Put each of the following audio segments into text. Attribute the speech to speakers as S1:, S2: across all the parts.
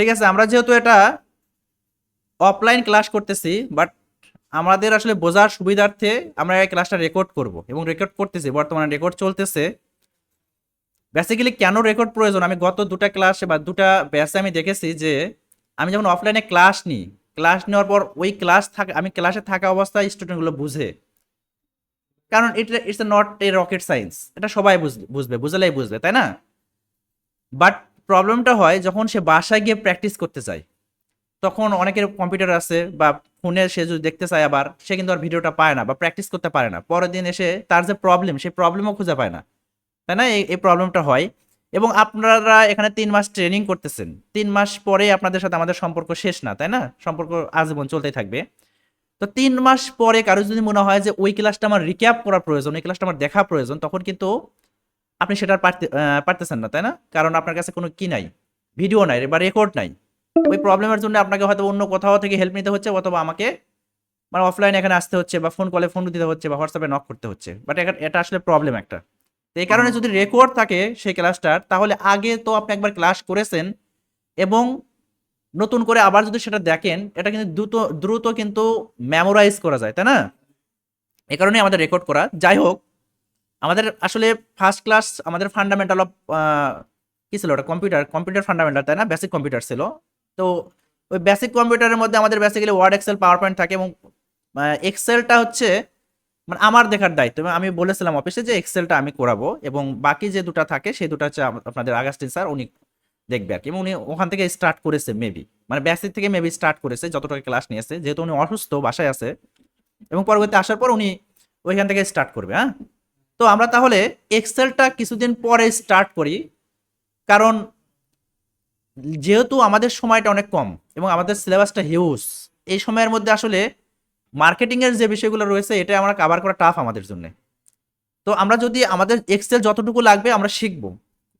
S1: ঠিক আছে, আমরা যেহেতু এটা অফলাইন ক্লাস করতেছি, বাট আমাদের আসলে বোঝার সুবিধার্থে আমরা এই ক্লাসটা রেকর্ড করব এবং রেকর্ড করতেছি, বর্তমানে রেকর্ড চলতেছে। বেসিক্যালি কেন রেকর্ড প্রয়োজন, আমি গত দুটা ক্লাসে বা দুটা ব্যাচে আমি দেখেছি যে আমি যখন অফলাইনে ক্লাস নিই, ক্লাস নেওয়ার পর ওই ক্লাস থাকা, আমি ক্লাসে থাকা অবস্থায় স্টুডেন্টগুলো বুঝে, কারণ এটা it's not a rocket science, এটা সবাই বুঝবে, বুঝলেই বুঝবে, তাই না? বাট প্রবলেমটা হয় যখন সে বাসায় গিয়ে প্র্যাকটিস করতে চায়, তখন অনেকের কম্পিউটার আছে বা ফোনে সে যদি দেখতে চায়, আবার সে কিন্তু আর ভিডিওটা পায় না বা প্র্যাকটিস করতে পারে না, পরের দিন এসে তার যে প্রবলেম, সেই প্রবলেমও খুঁজে পায় না, তাই না? এই প্রবলেমটা হয়। এবং আপনারা এখানে 3 মাস ট্রেনিং করতেছেন, 3 মাস পরে আপনাদের সাথে আমাদের সম্পর্ক শেষ না, তাই না? সম্পর্ক আজীবন চলতেই থাকবে। তো 3 মাস পরে কারো যদি মনে হয় যে ওই ক্লাসটা আমার রিক্যাপ করা প্রয়োজন, ওই ক্লাসটা আমার দেখা প্রয়োজন, তখন কিন্তু আপনি সেটা পারতেছেন না, তাই না? কারণ আপনার কাছে কোনো কি নাই, ভিডিও নাই বা রেকর্ড নাই। ওই প্রবলেমের জন্য আপনাকে হয়তো অন্য কোথাও থেকে হেল্প নিতে হচ্ছে, অথবা আমাকে মানে অফলাইনে এখানে আসতে হচ্ছে, বা ফোন কলে ফোন দিতে হচ্ছে, বা হোয়াটসঅ্যাপে নক করতে হচ্ছে। বাট এটা আসলে প্রবলেম একটা। তো এই কারণে যদি রেকর্ড থাকে সেই ক্লাসটার, তাহলে আগে তো আপনি একবার ক্লাস করেছেন, এবং নতুন করে আবার যদি সেটা দেখেন, এটা কিন্তু দ্রুত দ্রুত কিন্তু মেমোরাইজ করা যায়, তাই না? এই কারণে আমাদের রেকর্ড করা। যাই হোক, আমাদের আসলে ফার্স্ট ক্লাস আমাদের ফান্ডামেন্টাল অফ কি ছিল ওটা, কম্পিউটার ফান্ডামেন্টাল, তাই না? বেসিক কম্পিউটার ছিল। তো ওই বেসিক কম্পিউটারের মধ্যে আমাদের basically Word, Excel, PowerPoint থাকে, এবং এক্সেলটা হচ্ছে মানে আমার দেখার দায়িত্ব, এবং আমি বলেছিলাম অফিসে যে এক্সেলটা আমি করাবো, এবং বাকি যে দুটা থাকে সেই দুটা হচ্ছে আপনাদের আগাস্টিন স্যার উনি দেখবে আর কি। এবং উনি ওখান থেকে স্টার্ট করেছে মেবি, মানে বেসিক থেকে মেবি স্টার্ট করেছে, যতটুকু ক্লাস নিয়েছে, যেহেতু উনি অসুস্থ বাসায় আছে, এবং পরবর্তী আসার পর উনি ওইখান থেকে স্টার্ট করবে। হ্যাঁ, তো আমরা তাহলে এক্সেলটা কিছুদিন পরে স্টার্ট করি, কারণ যেহেতু আমাদের সময়টা অনেক কম এবং আমাদের সিলেবাসটা হিউজ, এই সময়ের মধ্যে আসলে মার্কেটিং এর যে বিষয়গুলো রয়েছে এটা আমরা কভার করা টাফ আমাদের জন্য। তো আমরা যদি আমাদের এক্সেল যতটুকু লাগবে আমরা শিখবো,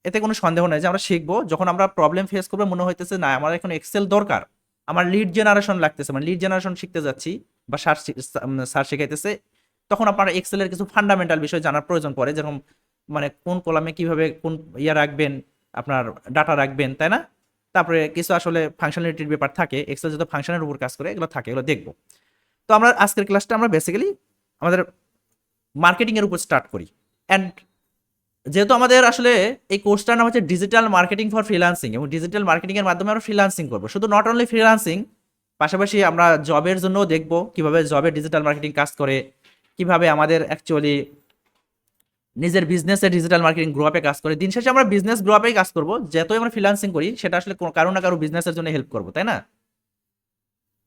S1: এতে কোনো সন্দেহ নেই যে আমরা শিখবো। যখন আমরা প্রবলেম ফেস করবো, মনে হইতেছে না আমার এখন এক্সেল দরকার, আমার লিড জেনারেশন লাগতেছে, মানে লিড জেনারেশন শিখতে যাচ্ছি বা স্যার শেখাইতেছে, তখন আপনার এক্সেলের কিছু ফান্ডামেন্টাল বিষয় জানার প্রয়োজন পড়ে, যেরকম মানে কোন কলামে কিভাবে কোন ইয়া রাখবেন, আপনার ডাটা রাখবেন, তাই না? তারপরে কিছু আসলে ফাংশনালিটির ব্যাপার থাকে, এক্সেল যত ফাংশনের উপর কাজ করে এগুলো থাকে, এগুলো দেখবো। তো আমরা আজকের ক্লাসটা আমরা বেসিক্যালি আমাদের মার্কেটিং এর উপর স্টার্ট করি। অ্যান্ড যেহেতু আমাদের আসলে এই কোর্সটার নাম হচ্ছে ডিজিটাল মার্কেটিং ফর ফ্রিল্যান্সিং, এবং ডিজিটাল মার্কেটিং এর মাধ্যমে আমরা ফ্রিল্যান্সিং করবো, শুধু নট অনলি ফ্রিল্যান্সিং, পাশাপাশি আমরা জবের জন্যও দেখবো কিভাবে জবে ডিজিটাল মার্কেটিং কাজ করে, কিভাবে আমাদের অ্যাকচুয়ালি নিজের বিজনেসে ডিজিটাল মার্কেটিং গ্রো আপে কাজ করে। দিন শেষে আমরা বিজনেস গ্রো আপেই কাজ করবো, যতই আমরা ফ্রিল্যান্সিং করি সেটা আসলে কারো না কারো বিজনেসের জন্য হেল্প করবো, তাই না?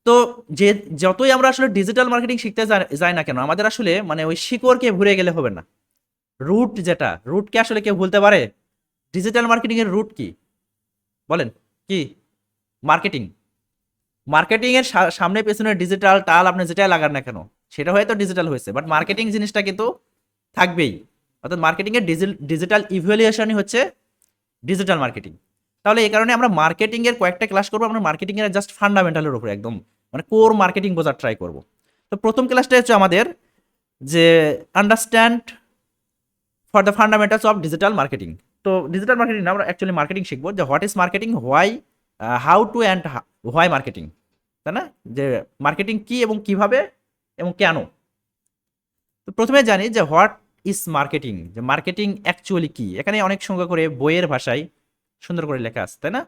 S1: তো যে যতই আমরা আসলে ডিজিটাল মার্কেটিং শিখতে যাই না কেন, আমাদের আসলে মানে ওই শিকড়কে ভুলে গেলে হবে না। রুট, যেটা রুটকে আসলে কেউ ভুলতে পারে? ডিজিটাল মার্কেটিং এর রুট কি বলেন? কি? মার্কেটিং। মার্কেটিং এর সামনে পেছনে ডিজিটাল টাল আপনি যেটাই লাগান না কেন, সেটা হয়তো ডিজিটাল হয়েছে, বাট মার্কেটিং জিনিসটা কিন্তু থাকবেই। অর্থাৎ মার্কেটিং এর ডিজিটাল ইভ্যালুয়েশনই হচ্ছে ডিজিটাল মার্কেটিং। তাহলে এই কারণে আমরা মার্কেটিং এর কয়েকটা ক্লাস করবো, আমরা মার্কেটিং এর জাস্ট ফান্ডামেন্টালের উপর একদম মানে কোর মার্কেটিং বোঝার ট্রাই করব। তো প্রথম ক্লাসটা হচ্ছে আমাদের যে understand for the fundamentals of digital marketing. তো ডিজিটাল মার্কেটিং না, আমরা অ্যাকচুয়ালি মার্কেটিং শিখবো, যে what is marketing, why, how to and why marketing, তাই না? যে মার্কেটিং কি এবং কিভাবে এবং কেন। তো প্রথমে জানি যে হোয়াট ইজ মার্কেটিং, যে মার্কেটিং অ্যাকচুয়ালি কি। এখানে অনেক সংজ্ঞা করে বইয়ের ভাষায় সুন্দর করে লেখা আছে, তাই না?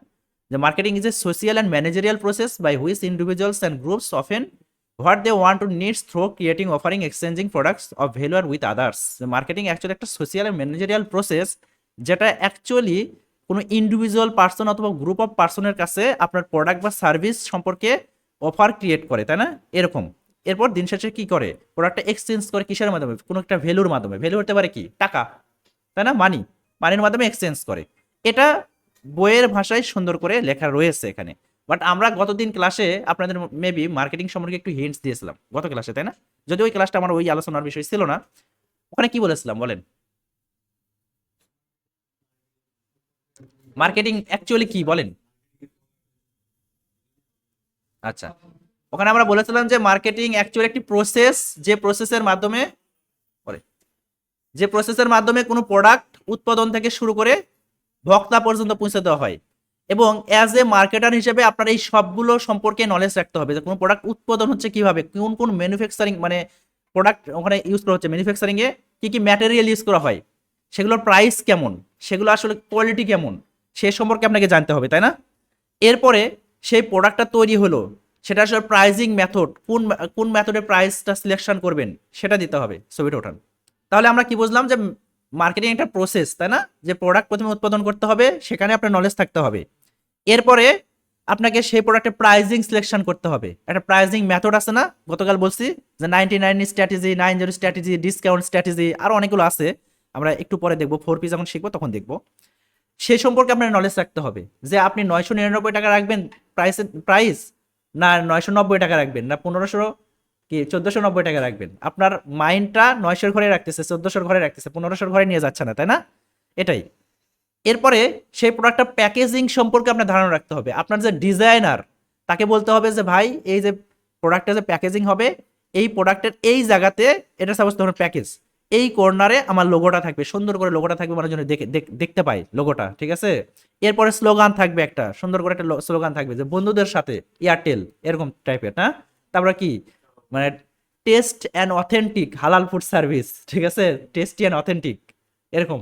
S1: যে marketing is a social and managerial process by which individuals and groups obtain what they want to needs through creating, offering, exchanging products of value with others. Marketing actually একটা সোশিয়াল অ্যান্ড ম্যানেজারিয়াল প্রসেস, যেটা actually কোনো individual person অথবা group of পার্সনের কাছে আপনার product বা service সম্পর্কে offer create করে, তাই না? এরকম। এরপর দিন শেষে কি করে, প্রোডাক্টটা এক্সচেঞ্জ করে কিসের মাধ্যমে, কোনো একটা ভ্যালুর মাধ্যমে। ভ্যালু হতে পারে কি, টাকা, তাই না? মানির মাধ্যমে এক্সচেঞ্জ করে। এটা বইয়ের ভাষায় সুন্দর করে লেখা রয়েছে এখানে। বাট আমরা গতদিন ক্লাসে আপনাদের মেবি মার্কেটিং সম্পর্কে একটু হিন্টস দিয়েছিলাম গত ক্লাসে, তাই না? যদি ওই ক্লাসটা আমার ওই আলোচনার বিষয় ছিল না, ওখানে কি বলেছিলাম বলেন? মার্কেটিং অ্যাকচুয়ালি কি বলেন? আচ্ছা, ওখানে আমরা বলেছিলাম যে মার্কেটিং অ্যাকচুয়ালি একটি প্রসেস, যে প্রসেসের মাধ্যমে বলে, যে প্রসেসের মাধ্যমে কোনো প্রোডাক্ট উৎপাদন থেকে শুরু করে ভোক্তা পর্যন্ত পৌঁছে দেওয়া হয়। এবং অ্যাজ এ মার্কেটার হিসেবে আপনার এই সবগুলো সম্পর্কে নলেজ রাখতে হবে যে কোনো প্রোডাক্ট উৎপাদন হচ্ছে কিভাবে, কোন কোন ম্যানুফ্যাকচারিং মানে প্রোডাক্ট ওখানে ইউজ করা হচ্ছে, ম্যানুফ্যাকচারিং এ কি কি ম্যাটেরিয়াল ইউজ করা হয়, সেগুলোর প্রাইস কেমন, সেগুলো আসলে কোয়ালিটি কেমন, সে সম্পর্কে আপনাকে জানতে হবে, তাই না? এরপরে সেই প্রোডাক্টটা তৈরি হলো, সেটা আসলে প্রাইজিং মেথড, কোন কোন মেথডে প্রাইসটা সিলেকশন করবেন সেটা দিতে হবে, ছবিটা ওঠান। তাহলে আমরা কি বুঝলাম যে মার্কেটিং একটা প্রসেস, তাই না? যে প্রোডাক্ট প্রথমে উৎপাদন করতে হবে, সেখানে আপনার নলেজ থাকতে হবে। এরপরে আপনাকে সেই প্রোডাক্টের প্রাইজিং সিলেকশন করতে হবে, একটা প্রাইজিং মেথড আছে না, গতকাল বলছি যে 99 স্ট্র্যাটেজি, 90 স্ট্র্যাটেজি, ডিসকাউন্ট স্ট্র্যাটেজি, আরো অনেকগুলো আছে, আমরা একটু পরে দেখবো, 4P যখন শিখবো তখন দেখবো। সেই সম্পর্কে আপনার নলেজ রাখতে হবে যে আপনি 999 টাকা রাখবেন প্রাইস, না 990 টাকা রাখবেন, না 1490 টাকা রাখবেন। আপনার মাইন্ডটা 900-র ঘরে রাখতেছে, 1400-র ঘরে রাখতেছে, 1500-র ঘরে নিয়ে যাচ্ছে না, তাই না? এটাই। এরপরে সেই প্রোডাক্টটা প্যাকেজিং সম্পর্কে আপনার ধারণা রাখতে হবে। আপনার যে ডিজাইনার, তাকে বলতে হবে যে ভাই এই যে প্রোডাক্টটা যে প্যাকেজিং হবে, এই প্রোডাক্টের এই জায়গাতে এটা সাপোজ ধরুন প্যাকেজ, এই কর্নারে আমার লোগোটা থাকবে, সুন্দর করে লোগোটা থাকবে, মানুষ যেন দেখতে পায় লোগোটা, ঠিক আছে? এরপরে স্লোগান থাকবে, একটা সুন্দর করে একটা স্লোগান থাকবে যে বন্ধুদের সাথে এয়ারটেল, এরকম টাইপের, না? তারপরে কি মানে টেস্ট অ্যান্ড অথেন্টিক হালাল ফুড সার্ভিস, ঠিক আছে? টেস্টি অ্যান্ড অথেন্টিক, এরকম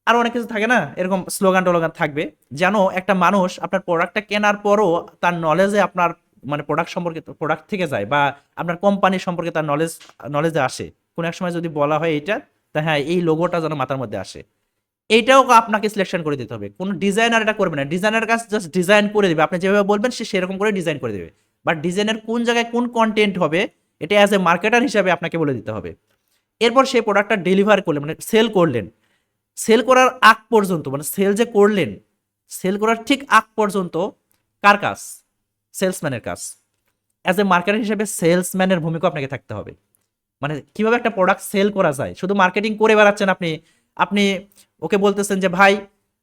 S1: আরো অনেক কিছু থাকে না, এরকম স্লোগান টোলোগান থাকবে, যেন একটা মানুষ আপনার প্রোডাক্টটা কেনার পরও তার নলেজে আপনার মানে প্রোডাক্ট সম্পর্কে, প্রোডাক্ট থেকে যায়, বা আপনার কোম্পানি সম্পর্কে তার নলেজে আসে। কোন এক সময় যদি বলা হয় এইটা, তা হ্যাঁ এই লোগোটা যেন মাথার মধ্যে আসে। এইটাও আপনাকে সিলেকশন করে দিতে হবে। কোনো ডিজাইনার এটা করবে না, ডিজাইনার কাজ জাস্ট ডিজাইন করে দেবে, আপনি যেভাবে বলবেন সে সেরকম করে ডিজাইন করে দেবে, বাট ডিজাইনের কোন জায়গায় কোন কন্টেন্ট হবে, এটা অ্যাজ এ মার্কেটার হিসাবে আপনাকে বলে দিতে হবে। এরপর সেই প্রোডাক্টটা ডেলিভার করলেন, মানে সেল করলেন, সেল করার আগ পর্যন্ত, মানে সেল যে করলেন, সেল করার ঠিক আগ পর্যন্ত কার কাজ? সেলসম্যানের কাজ। অ্যাজ এ মার্কেটার হিসেবে সেলসম্যানের ভূমিকা আপনাকে থাকতে হবে। মানে কিভাবে একটা প্রোডাক্ট সেল করা যায়, শুধু মার্কেটিং করে বেড়াচ্ছেন আপনি, আপনি ওকে বলতেছেন যে ভাই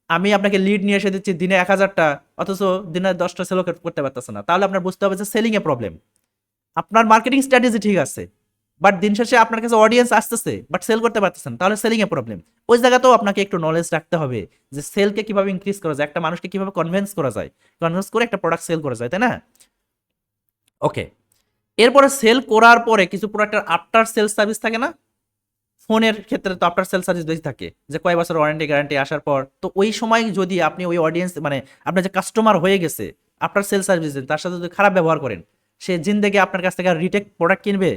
S1: আমি আপনাকে লিড নিয়ে এসে দিচ্ছি দিনে 1000টা, অথচ দিনে 10টা সেলও করতে পারতেছে না, তাহলে আপনার বুঝতে হবে যে সেলিং এ প্রবলেম। আপনার মার্কেটিং স্ট্র্যাটেজি ঠিক আছে, বাট দিন শেষে আপনার কাছে অডিয়েন্স আসতেছে বাট সেল করতে পারতেছেন, তাহলে সেলিং এ প্রবলেম। ওই জায়গাতেও আপনাকে একটু নলেজ রাখতে হবে যে সেলকে কিভাবে ইনক্রিজ করা যায়, একটা মানুষকে কিভাবে কনভিন্স করা যায়, কনভিন্স করে একটা প্রোডাক্ট সেল করা যায়, তাই না? ওকে। এরপরে সেল করার পরে কিছু প্রোডাক্টের আফটার সেল সার্ভিস থাকে না, ফোনের ক্ষেত্রে তো আফটার সেল সার্ভিস বেশি থাকে, যে কয় বছর ওয়ারেন্টি গ্যারান্টি আসার পর, তো ওই সময় যদি আপনি ওই অডিয়েন্স মানে আপনার যে কাস্টমার হয়ে গেছে আফটার সেল সার্ভিস দেন, তার সাথে যদি খারাপ ব্যবহার করেন, সে জিন্দেগি আপনার কাছ থেকে রিটেক প্রোডাক্ট কিনবে,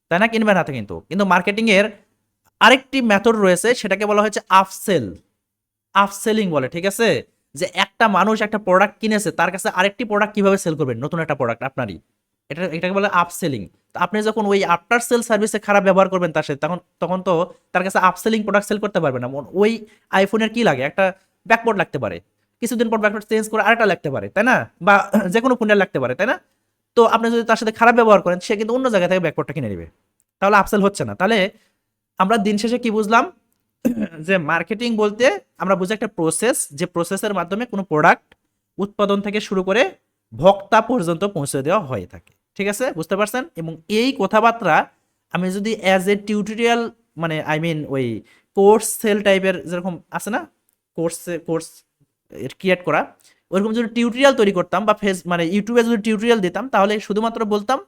S1: তাই না? কিনবে না তো। কিন্তু কিন্তু মার্কেটিং এর আরেকটি মেথড রয়েছে, সেটাকে বলা হচ্ছে আফসেল, আফসেলিং বলে, ঠিক আছে? যে একটা মানুষ একটা প্রোডাক্ট কিনেছে, তার কাছে আরেকটি প্রোডাক্ট কিভাবে সেল করবেন, নতুন একটা প্রোডাক্ট আপনারই, এটাকে বলে আপসেলিং। তো আপনি যখন ওই আফটার সেল সার্ভিসে খারাপ ব্যবহার করবেন তার সাথে, তখন তখন তো তার কাছে আপসেলিং প্রোডাক্ট সেল করতে পারবে না। ওই আইফোনের কি লাগে, একটা ব্যাকবোর্ড লাগতে পারে, কিছুদিন পর ব্যাকবোর্ড চেঞ্জ করে আরেকটা লাগতে পারে, তাই না? বা যে কোনো ফোনের লাগতে পারে, তাই না? তো আপনি যদি তার সাথে খারাপ ব্যবহার করেন, সে কিন্তু অন্য জায়গা থেকে ব্যাকবোর্ডটা কিনে নেবে, তাহলে আপসেল হচ্ছে না। তাহলে আমরা দিন শেষে কি বুঝলাম, যে মার্কেটিং বলতে আমরা বুঝি একটা প্রসেস, যে প্রসেসের মাধ্যমে কোনো প্রোডাক্ট উৎপাদন থেকে শুরু করে ভোক্তা পর্যন্ত পৌঁছে দেওয়া হয়ে থাকে, ঠিক আছে? বুঝতে পারছেন? এবং এই কথাবার্তা আমি যদি অ্যাজ এ টিউটোরিয়াল, মানে আই মিন ওই কোর্স সেল টাইপের যেরকম আছে না, কোর্স ক্রিয়েট করা, ওইরকম যদি টিউটোরিয়াল তৈরি করতাম বা মানে ইউটিউবে যদি টিউটোরিয়াল দিতাম, তাহলে শুধুমাত্র বলতাম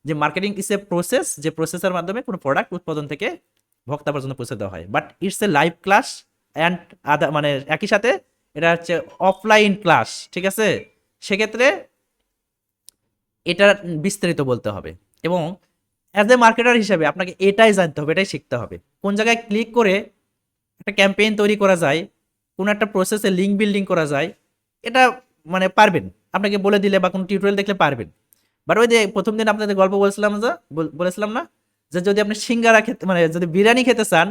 S1: যে মার্কেটিং ইজ এ প্রসেস, যে প্রসেসের মাধ্যমে কোনো প্রোডাক্ট উৎপাদন থেকে ভোক্তা পর্যন্ত পৌঁছে দেওয়া হয়। But it's a live class and other, মানে একই সাথে এটা হচ্ছে অফলাইন ক্লাস, ঠিক আছে? সেক্ষেত্রে এটা বিস্তারিত বলতে হবে, এবং অ্যাজ এ মার্কেটার হিসেবে আপনাকে এটাই জানতে হবে, এটাই শিখতে হবে, কোন জায়গায় ক্লিক করে একটা ক্যাম্পেইন তৈরি করা যায়, কোন একটা প্রসেসে লিঙ্ক বিল্ডিং করা যায়, এটা মানে পারবেন, আপনাকে বলে দিলে বা কোনো টিউটোরিয়াল দেখলে পারবেন। বাট ওই যে প্রথম দিন আপনাদের গল্প বলছিলাম, যে বলেছিলাম না, যে যদি আপনি সিঙ্গারা খেতে, মানে যদি বিরিয়ানি খেতে চান,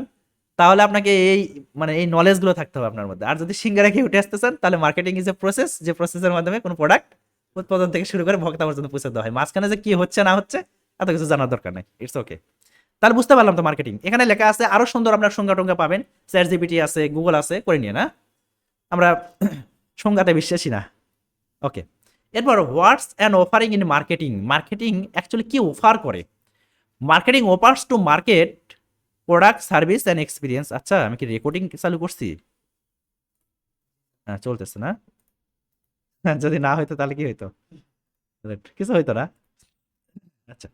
S1: তাহলে আপনাকে এই মানে এই নলেজগুলো থাকতে হবে আপনার মধ্যে। আর যদি সিঙ্গারা খেয়ে উঠে আসতে চান, তাহলে মার্কেটিং ইজ এ প্রসেস, যে প্রসেসের মাধ্যমে কোনো প্রোডাক্ট উৎপাদন থেকে শুরু করে ভোক্তা পর্যন্ত পৌঁছে দেওয়া হয়। মাঝখানে যে কি হচ্ছে না হচ্ছে এত কিছু জানার দরকার নেই, ইটস ওকে। তাহলে বুঝতে পারলাম তো মার্কেটিং। এখানে লেখা আছে আরো সুন্দর, আপনার সংজ্ঞা টঙ্গা পাবেন, চ্যাট জিপিটি আছে, গুগল আছে, করে নিয়ে না, আমরা সংজ্ঞাতে বিশ্বাসী না। ওকে। এরপর what's an offering in marketing, marketing actually কি অফার করে? Marketing offers to market product service and experience. আচ্ছা আমি কি রেকর্ডিং চালু করছি? হ্যাঁ চলতেছে না? যদি না হইতো তাহলে কি হইতো? কিছু হইতো না। আচ্ছা,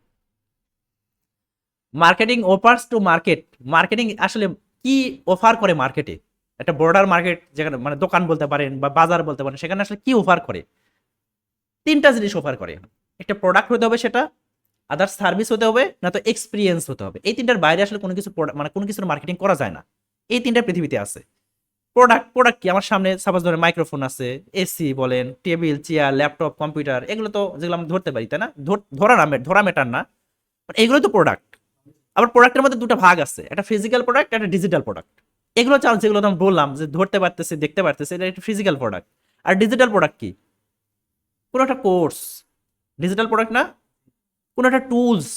S1: marketing offers to market. Marketing আসলে কি অফার করে মার্কেটে? একটা ব্রডার মার্কেট যেখানে মানে দোকান বলতে পারেন বা বাজার বলতে পারেন, সেখানে আসলে কি অফার করে? তিনটা জিনিস অফার করে। একটা প্রোডাক্ট হতে হবে, সেটা আদার সার্ভিস হতে হবে, না তো এক্সপিরিয়েন্স হতে হবে। এই তিনটার বাইরে আসলে কোনো কিছু মানে কোনো কিছুর মার্কেটিং করা যায় না। এই তিনটা পৃথিবীতে আছে। প্রোডাক্ট, প্রোডাক্ট কি? আমার সামনে সাপোজ ধরেন মাইক্রোফোন আছে, এসি বলেন, টেবিল চেয়ার ল্যাপটপ কম্পিউটার, এগুলো তো যেগুলো আমরা ধরতে পারি, তাই না? ধরা না, ধরা ম্যাটার না, এগুলো তো প্রোডাক্ট। আবার প্রোডাক্টের মধ্যে দুটো ভাগ আছে, একটা ফিজিক্যাল প্রোডাক্ট, একটা ডিজিটাল প্রোডাক্ট। এগুলো চাল যেগুলো আমি বললাম যে ধরতে পারতেছে দেখতে পারতেছে, এটা একটা ফিজিক্যাল প্রোডাক্ট। আর ডিজিটাল প্রোডাক্ট কি? কোনো একটা কোর্স ডিজিটাল প্রোডাক্ট না? কোনো একটা টুলস,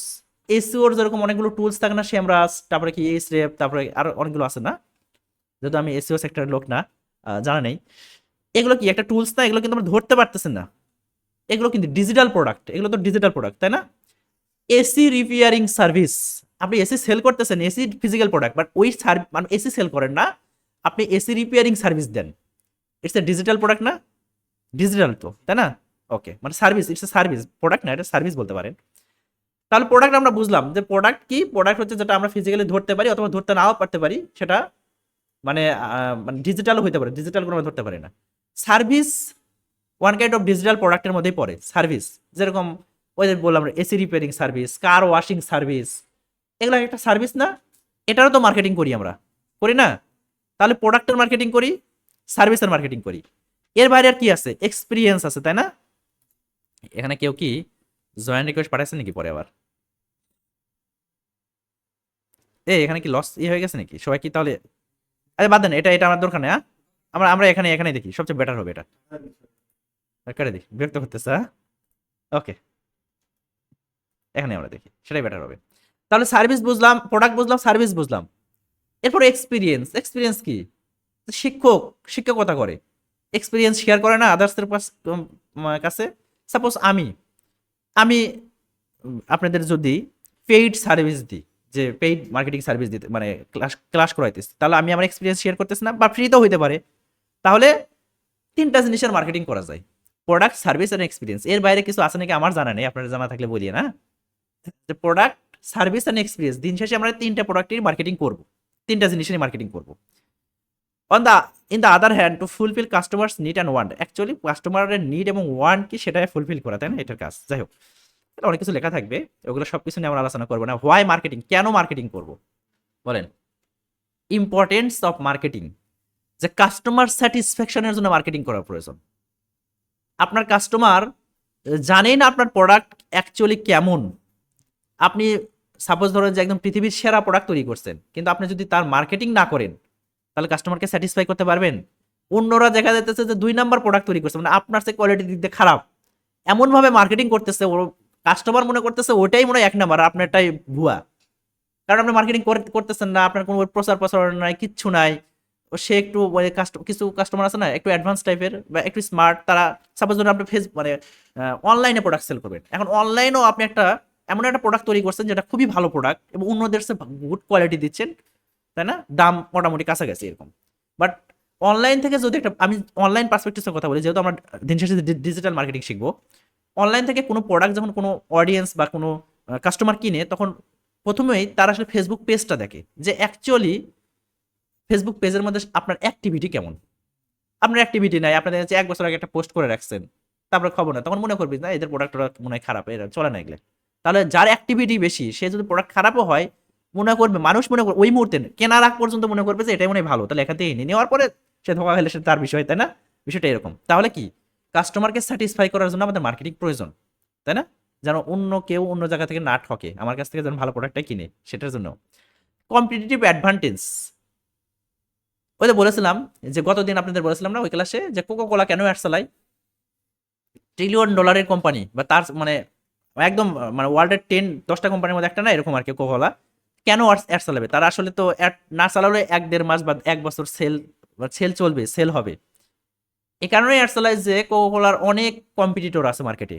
S1: এসিওর যেরকম অনেকগুলো টুলস থাকে না, সেমরাস, তারপরে কি এসরেপ, তারপরে আরো অনেকগুলো আছে না? যেহেতু আমি এসিও সেক্টরের লোক না, জানা নেই। এগুলো কি একটা টুলস না? এগুলো কিন্তু আমরা ধরতে পারতেছেন না। এগুলো কিন্তু ডিজিটাল প্রোডাক্ট, এগুলো তো ডিজিটাল প্রোডাক্ট, তাই না? এসি রিপেয়ারিং সার্ভিস, আপনি এসি সেল করতেছেন, এসি ফিজিক্যাল প্রোডাক্ট, বাট ওই মানে এসি সেল করেন না, আপনি এসি রিপেয়ারিং সার্ভিস দেন। ইটস এ ডিজিটাল প্রোডাক্ট না? ডিজিটাল তো, তাই না? ওকে, মানে service, it's a service, product না, এটা সার্ভিস বলতে পারেন। তাহলে প্রোডাক্ট আমরা বুঝলাম যে প্রোডাক্ট কি? প্রোডাক্ট হচ্ছে যেটা আমরা ফিজিক্যালি ধরতে পারি অথবা ধরতে নাও পারতে পারি, সেটা মানে ডিজিটালও হইতে পারে, ডিজিটাল কোনো আমরা ধরতে পারি না। Service one kind of digital প্রোডাক্টের মধ্যেই পড়ে সার্ভিস। যেরকম ওই যে বললাম এসি রিপেয়ারিং সার্ভিস, কার ওয়াশিং সার্ভিস, এগুলো একটা সার্ভিস না? এটারও তো মার্কেটিং করি আমরা, করি না? তাহলে প্রোডাক্টের মার্কেটিং করি, সার্ভিসের মার্কেটিং করি। এর বাইরে আর কি আছে? এক্সপিরিয়েন্স আছে, তাই না? এখানে কেউ কি জয়েন রিকোয়েস্ট পাঠাইছে নাকি পরে আবার? এখানে কি লস হয়ে গেছে নাকি সবাই কি তাহলে? আরে বাদ দেন, এটা এটা আমার দরকার নেই। হ্যাঁ, আমরা আমরা এখানে এখানে দেখি, সবচেয়ে বেটার হবে এটা। কেটে দেখি, বিরক্ত করতেছে। হ্যাঁ, ওকে, এখানে আমরা দেখি, সেটাই বেটার হবে। তাহলে সার্ভিস বুঝলাম, প্রোডাক্ট বুঝলাম, সার্ভিস বুঝলাম। এরপর এক্সপিরিয়েন্স। এক্সপিরিয়েন্স কি? শিক্ষক শিক্ষকতা করে, এক্সপিরিয়েন্স শেয়ার করে না আদার্সের কাছে। সাপোজ আমি আমি আপনাদের যদি পেইড সার্ভিস দিই, যে পেইড মার্কেটিং সার্ভিস দিতে মানে ক্লাস ক্লাস করাইতেছি, তাহলে আমি আমার এক্সপিরিয়েন্স শেয়ার করতেছি না? বা ফ্রিতেও হইতে পারে। তাহলে তিনটা জিনিসের মার্কেটিং করা যায়, প্রোডাক্ট, সার্ভিস আর এক্সপিরিয়েন্স। এর বাইরে কিছু আছে নাকি আমার জানা নেই, আপনারা জানা থাকলে বলিয়ে না। প্রোডাক্ট, সার্ভিস এন্ড এক্সপিরিয়েন্স, দিন শেষে আমরা তিনটা প্রোডাক্টের মার্কেটিং করব, তিনটা জিনিসের মার্কেটিং করব। On the in the other hand, to fulfil customers need and want, actually কাস্টমারের নিড এবং ওয়ান্ট কি সেটা ফুলফিল করা, তাই না? এটার কাজ। যাই হোক, অনেক কিছু লেখা থাকবে, ওগুলো সবকিছু নিয়ে আমরা আলোচনা করবো না। হোয়াই মার্কেটিং, কেন মার্কেটিং করব বলেন? ইম্পর্টেন্স অফ মার্কেটিং, যে কাস্টমার স্যাটিসফ্যাকশনের জন্য মার্কেটিং করা প্রয়োজন। আপনার কাস্টমার জানেই না আপনার প্রোডাক্ট অ্যাকচুয়ালি কেমন। আপনি সাপোজ ধরেন যে একদম পৃথিবীর সেরা প্রোডাক্ট তৈরি করছেন, কিন্তু আপনি যদি তার মার্কেটিং না করেন, তাহলে কাস্টমারকে স্যাটিসফাই করতে পারবেন? অন্যরা দেখা যাচ্ছে যে 2 নাম্বার প্রোডাক্ট তৈরি করছে, মানে আপনার সে কোয়ালিটি দিক দিয়ে খারাপ, এমনভাবে মার্কেটিং করতেছে, ওর কাস্টমার মনে করতেছে ওটাই মনে হয় 1 নাম্বার, আপনারটাই ভুয়া। কারণ আপনি মার্কেটিং করতেছেন না, আপনার কোনো প্রচার প্রসারণ নাই, কিচ্ছু নাই। সে একটু কিছু কাস্টমার আছে না একটু অ্যাডভান্স টাইপের বা একটু স্মার্ট, তারা সাপোজ ধরুন আপনি মানে অনলাইনে প্রোডাক্ট সেল করবেন। এখন অনলাইনেও আপনি একটা এমন একটা প্রোডাক্ট তৈরি করছেন যেটা খুবই ভালো প্রোডাক্ট এবং অন্যদের সে গুড কোয়ালিটি দিচ্ছেন, তাই না? দাম মোটামুটি কাছাকাছি এরকম। বাট অনলাইন থেকে যদি একটা, আমি অনলাইন পার্সপেক্টিভের কথা বলি, যেহেতু আমরা দিন শেষে ডিজিটাল মার্কেটিং শিখবো, অনলাইন থেকে কোনো প্রোডাক্ট যখন কোনো অডিয়েন্স বা কোনো কাস্টমার কিনে, তখন প্রথমেই তারা আসলে ফেসবুক পেজটা দেখে, যে অ্যাকচুয়ালি ফেসবুক পেজের মধ্যে আপনার অ্যাক্টিভিটি কেমন। আপনার অ্যাক্টিভিটি নাই, আপনাদের হচ্ছে 1 বছর আগে একটা পোস্ট করে রাখছেন, তারপরে খবর না, তখন মনে করবি না এদের প্রোডাক্টটা মনে হয় খারাপ, এরা চলে না এগুলো। তাহলে যার অ্যাক্টিভিটি বেশি, সে যদি প্রোডাক্ট খারাপও হয়, মনে করবে, মানুষ মনে করবে ওই মুহূর্তে কেনার আগ পর্যন্ত মনে করবে যে এটাই মনে হয় ভালো, তাহলে এখান থেকে নেওয়ার পরে সে ধোকা খেলে সে তার বিষয়, তাই না? বিষয়টা এরকম। তাহলে কি কাস্টমারকে স্যাটিসফাই করার জন্য আমাদের মার্কেটিং প্রয়োজন, তাই না? যেন অন্য কেউ অন্য জায়গা থেকে না ঠকে, আমার কাছ থেকে যেন ভালো প্রোডাক্টটাই কিনে, সেটার জন্য। কম্পিটিটিভ অ্যাডভান্টেজ, ওই যে বলেছিলাম, যে গতদিন আপনাদের বলেছিলাম না ওই ক্লাসে, যে কোকা কোলা কেন অ্যাড চালায়? $1 ট্রিলিয়ন কোম্পানি, বা তার মানে একদম মানে ওয়ার্ল্ডের 10টা কোম্পানির মধ্যে একটা, না এরকম আর কি কোকা কোলা। কেন অ্যাড চালাবে তারা? আসলে তো অ্যাড না চালালে 1-1.5 মাস বা 1 বছর সেল চলবে, সেল হবে। এই কারণেই অ্যাড চালায় যে কোকা কোলার অনেক কম্পিটিটর আছে মার্কেটে।